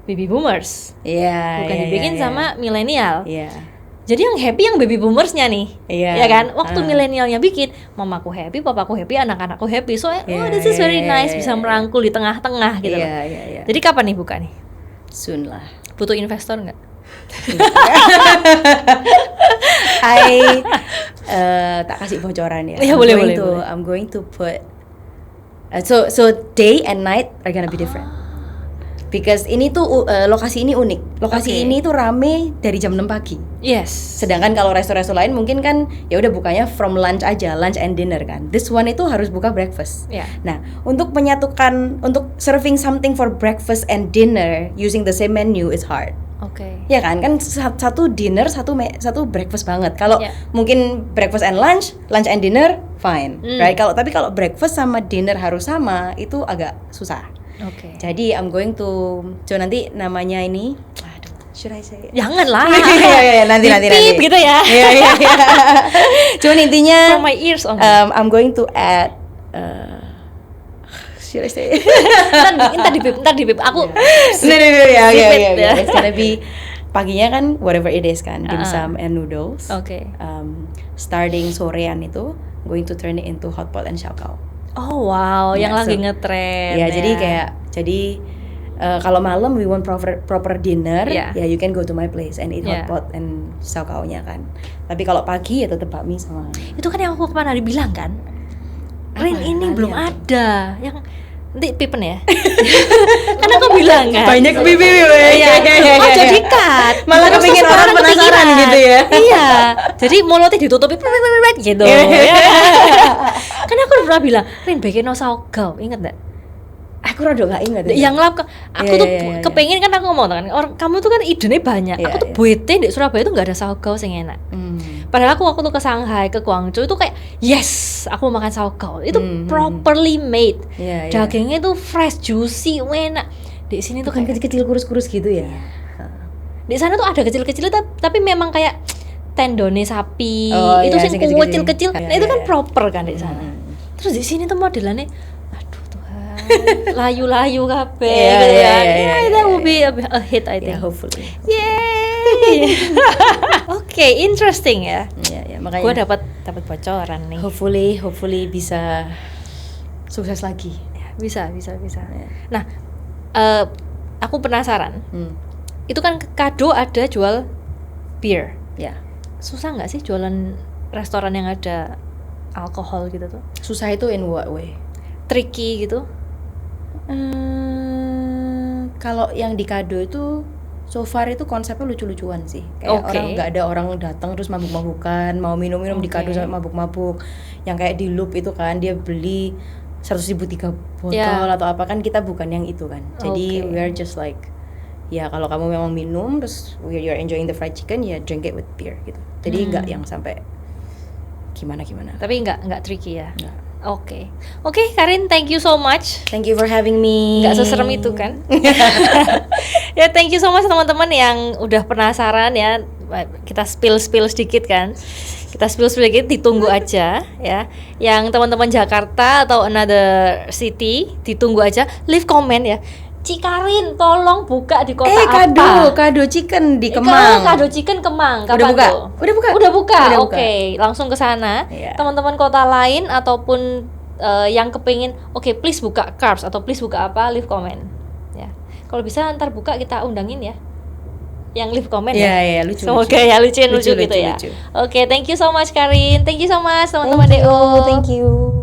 baby boomers. Bukan dibikin sama milenial. Jadi yang happy yang baby boomersnya nih, ya kan? Waktu milenialnya bikin, mamaku happy, papaku happy, anak-anakku happy. So, this is very nice, bisa merangkul di tengah-tengah gitu. Jadi kapan nih buka nih? Soon lah. Butuh investor nggak? Tak kasih bocoran ya. Boleh. I'm going to put. So day and night are gonna be different. Because ini tuh lokasi ini unik. Lokasi ini tuh rame dari jam 6 pagi. Sedangkan kalau resto-resto lain mungkin kan ya udah bukanya from lunch aja, lunch and dinner kan. This one itu harus buka breakfast. Nah, untuk serving something for breakfast and dinner using the same menu is hard. Ya kan satu dinner, satu breakfast banget. Kalau mungkin breakfast and lunch and dinner fine, right? Tapi kalau breakfast sama dinner harus sama, itu agak susah. Jadi I'm going to nanti namanya ini Should I say it? Jangan lah. nanti Pip gitu ya. Iya. Cuman intinya For my ears only. I'm going to add should I say it? Ntar di pip. Aku ya. ya. It's gonna be paginya kan whatever it is kan, dimsum and noodles. Oke. Starting sorean itu going to turn it into hot pot and xiaokao. Oh wow, yang Yeah, lagi so- ngetren. Ya, jadi kalau malam we want proper dinner, Yeah. ya you can go to my place and eat Yeah. hot pot and xiaokao-nya kan. Tapi kalau pagi ya tetap bakmi sama. Itu kan yang aku kemana dibilang kan. Rin Apa? ini Kalian belum tuh? ada. Yang nanti pipen ya. Kan aku bilang kan. Banyak bibi. Iya. Oh jadi cut. Malah Terus kepingin orang kepikiran. penasaran gitu ya. Iya. Jadi mulutnya ditutupi gitu. Iya. Ya. Kan aku udah pernah bilang, Rin bikin saogao, inget gak? Aku rada gak ingat. Yang lap aku Iya, tuh iya. kepengen kan aku ngomong kan orang kamu tuh kan idenya banyak. Iya, Aku tuh iya. bete di Surabaya tuh nggak ada saogao sing enak. Padahal aku waktu tuh ke Shanghai, ke Guangzhou itu kayak yes, aku mau makan saogao. Itu properly made. Iya, iya. Dagingnya tuh fresh, juicy, enak. Di sini tuh Bukan kayak kecil-kecil kurus-kurus gitu ya. di sana tuh ada kecil-kecil tapi memang kayak tendone sapi. Oh, itu iya, sing sing kecil-kecil. kecil-kecil. Iya, Nah, itu iya, kan iya. proper kan di sana. Terus di sini tuh modelannya aduh Tuhan, layu-layu kabeh Iya, gitu iya, kan. iya, Ya, iya, that iya, will be a hit I think. Ya, hopefully. Yay. Oke, interesting ya. Iya, makanya. Gue dapat bocoran nih. Hopefully bisa sukses lagi. Ya, bisa. Ya. Nah, aku penasaran. Hmm. Itu kan kado ada jual beer. Ya. Susah nggak sih jualan restoran yang ada alkohol gitu tuh? Susah itu in what way? Tricky gitu? Kalau yang di kado itu so far itu konsepnya lucu-lucuan sih. Kayak Oke. orang nggak ada orang datang terus mabuk-mabukan, mau minum-minum di kado Oke. sampai mabuk-mabuk. Yang kayak di Loop itu kan dia beli 100.000 3 botol Ya. atau apa kan, kita bukan yang itu kan. Jadi Oke. we are just like ya kalau kamu memang minum terus you're enjoying the fried chicken ya drink it with beer gitu. Jadi nggak yang sampai gimana. Tapi nggak tricky ya? Nggak. Oke, Karin, thank you so much. Thank you for having me. Nggak seserem itu kan? Ya, thank you so much teman-teman yang udah penasaran ya. Kita spill sedikit kan. Kita spill sedikit, ditunggu aja ya. Yang teman-teman Jakarta atau another city, ditunggu aja. Leave comment ya. Cik Karin, tolong buka di kota apa? kado chicken di Kalau Kemang. kado chicken Kemang, Udah kapan buka? tuh? Udah buka? Udah buka. Udah buka. Oke, langsung ke sana. Iya. Teman-teman kota lain ataupun yang kepingin, oke, please buka carbs atau please buka apa, leave comment. Ya. Kalau bisa ntar buka kita undangin ya. Yang leave comment ya. Iya, lucu. Semoga ya lucu gitu ya. lucu. Oke, thank you so much Karin. Thank you so much teman-teman DO. Thank you.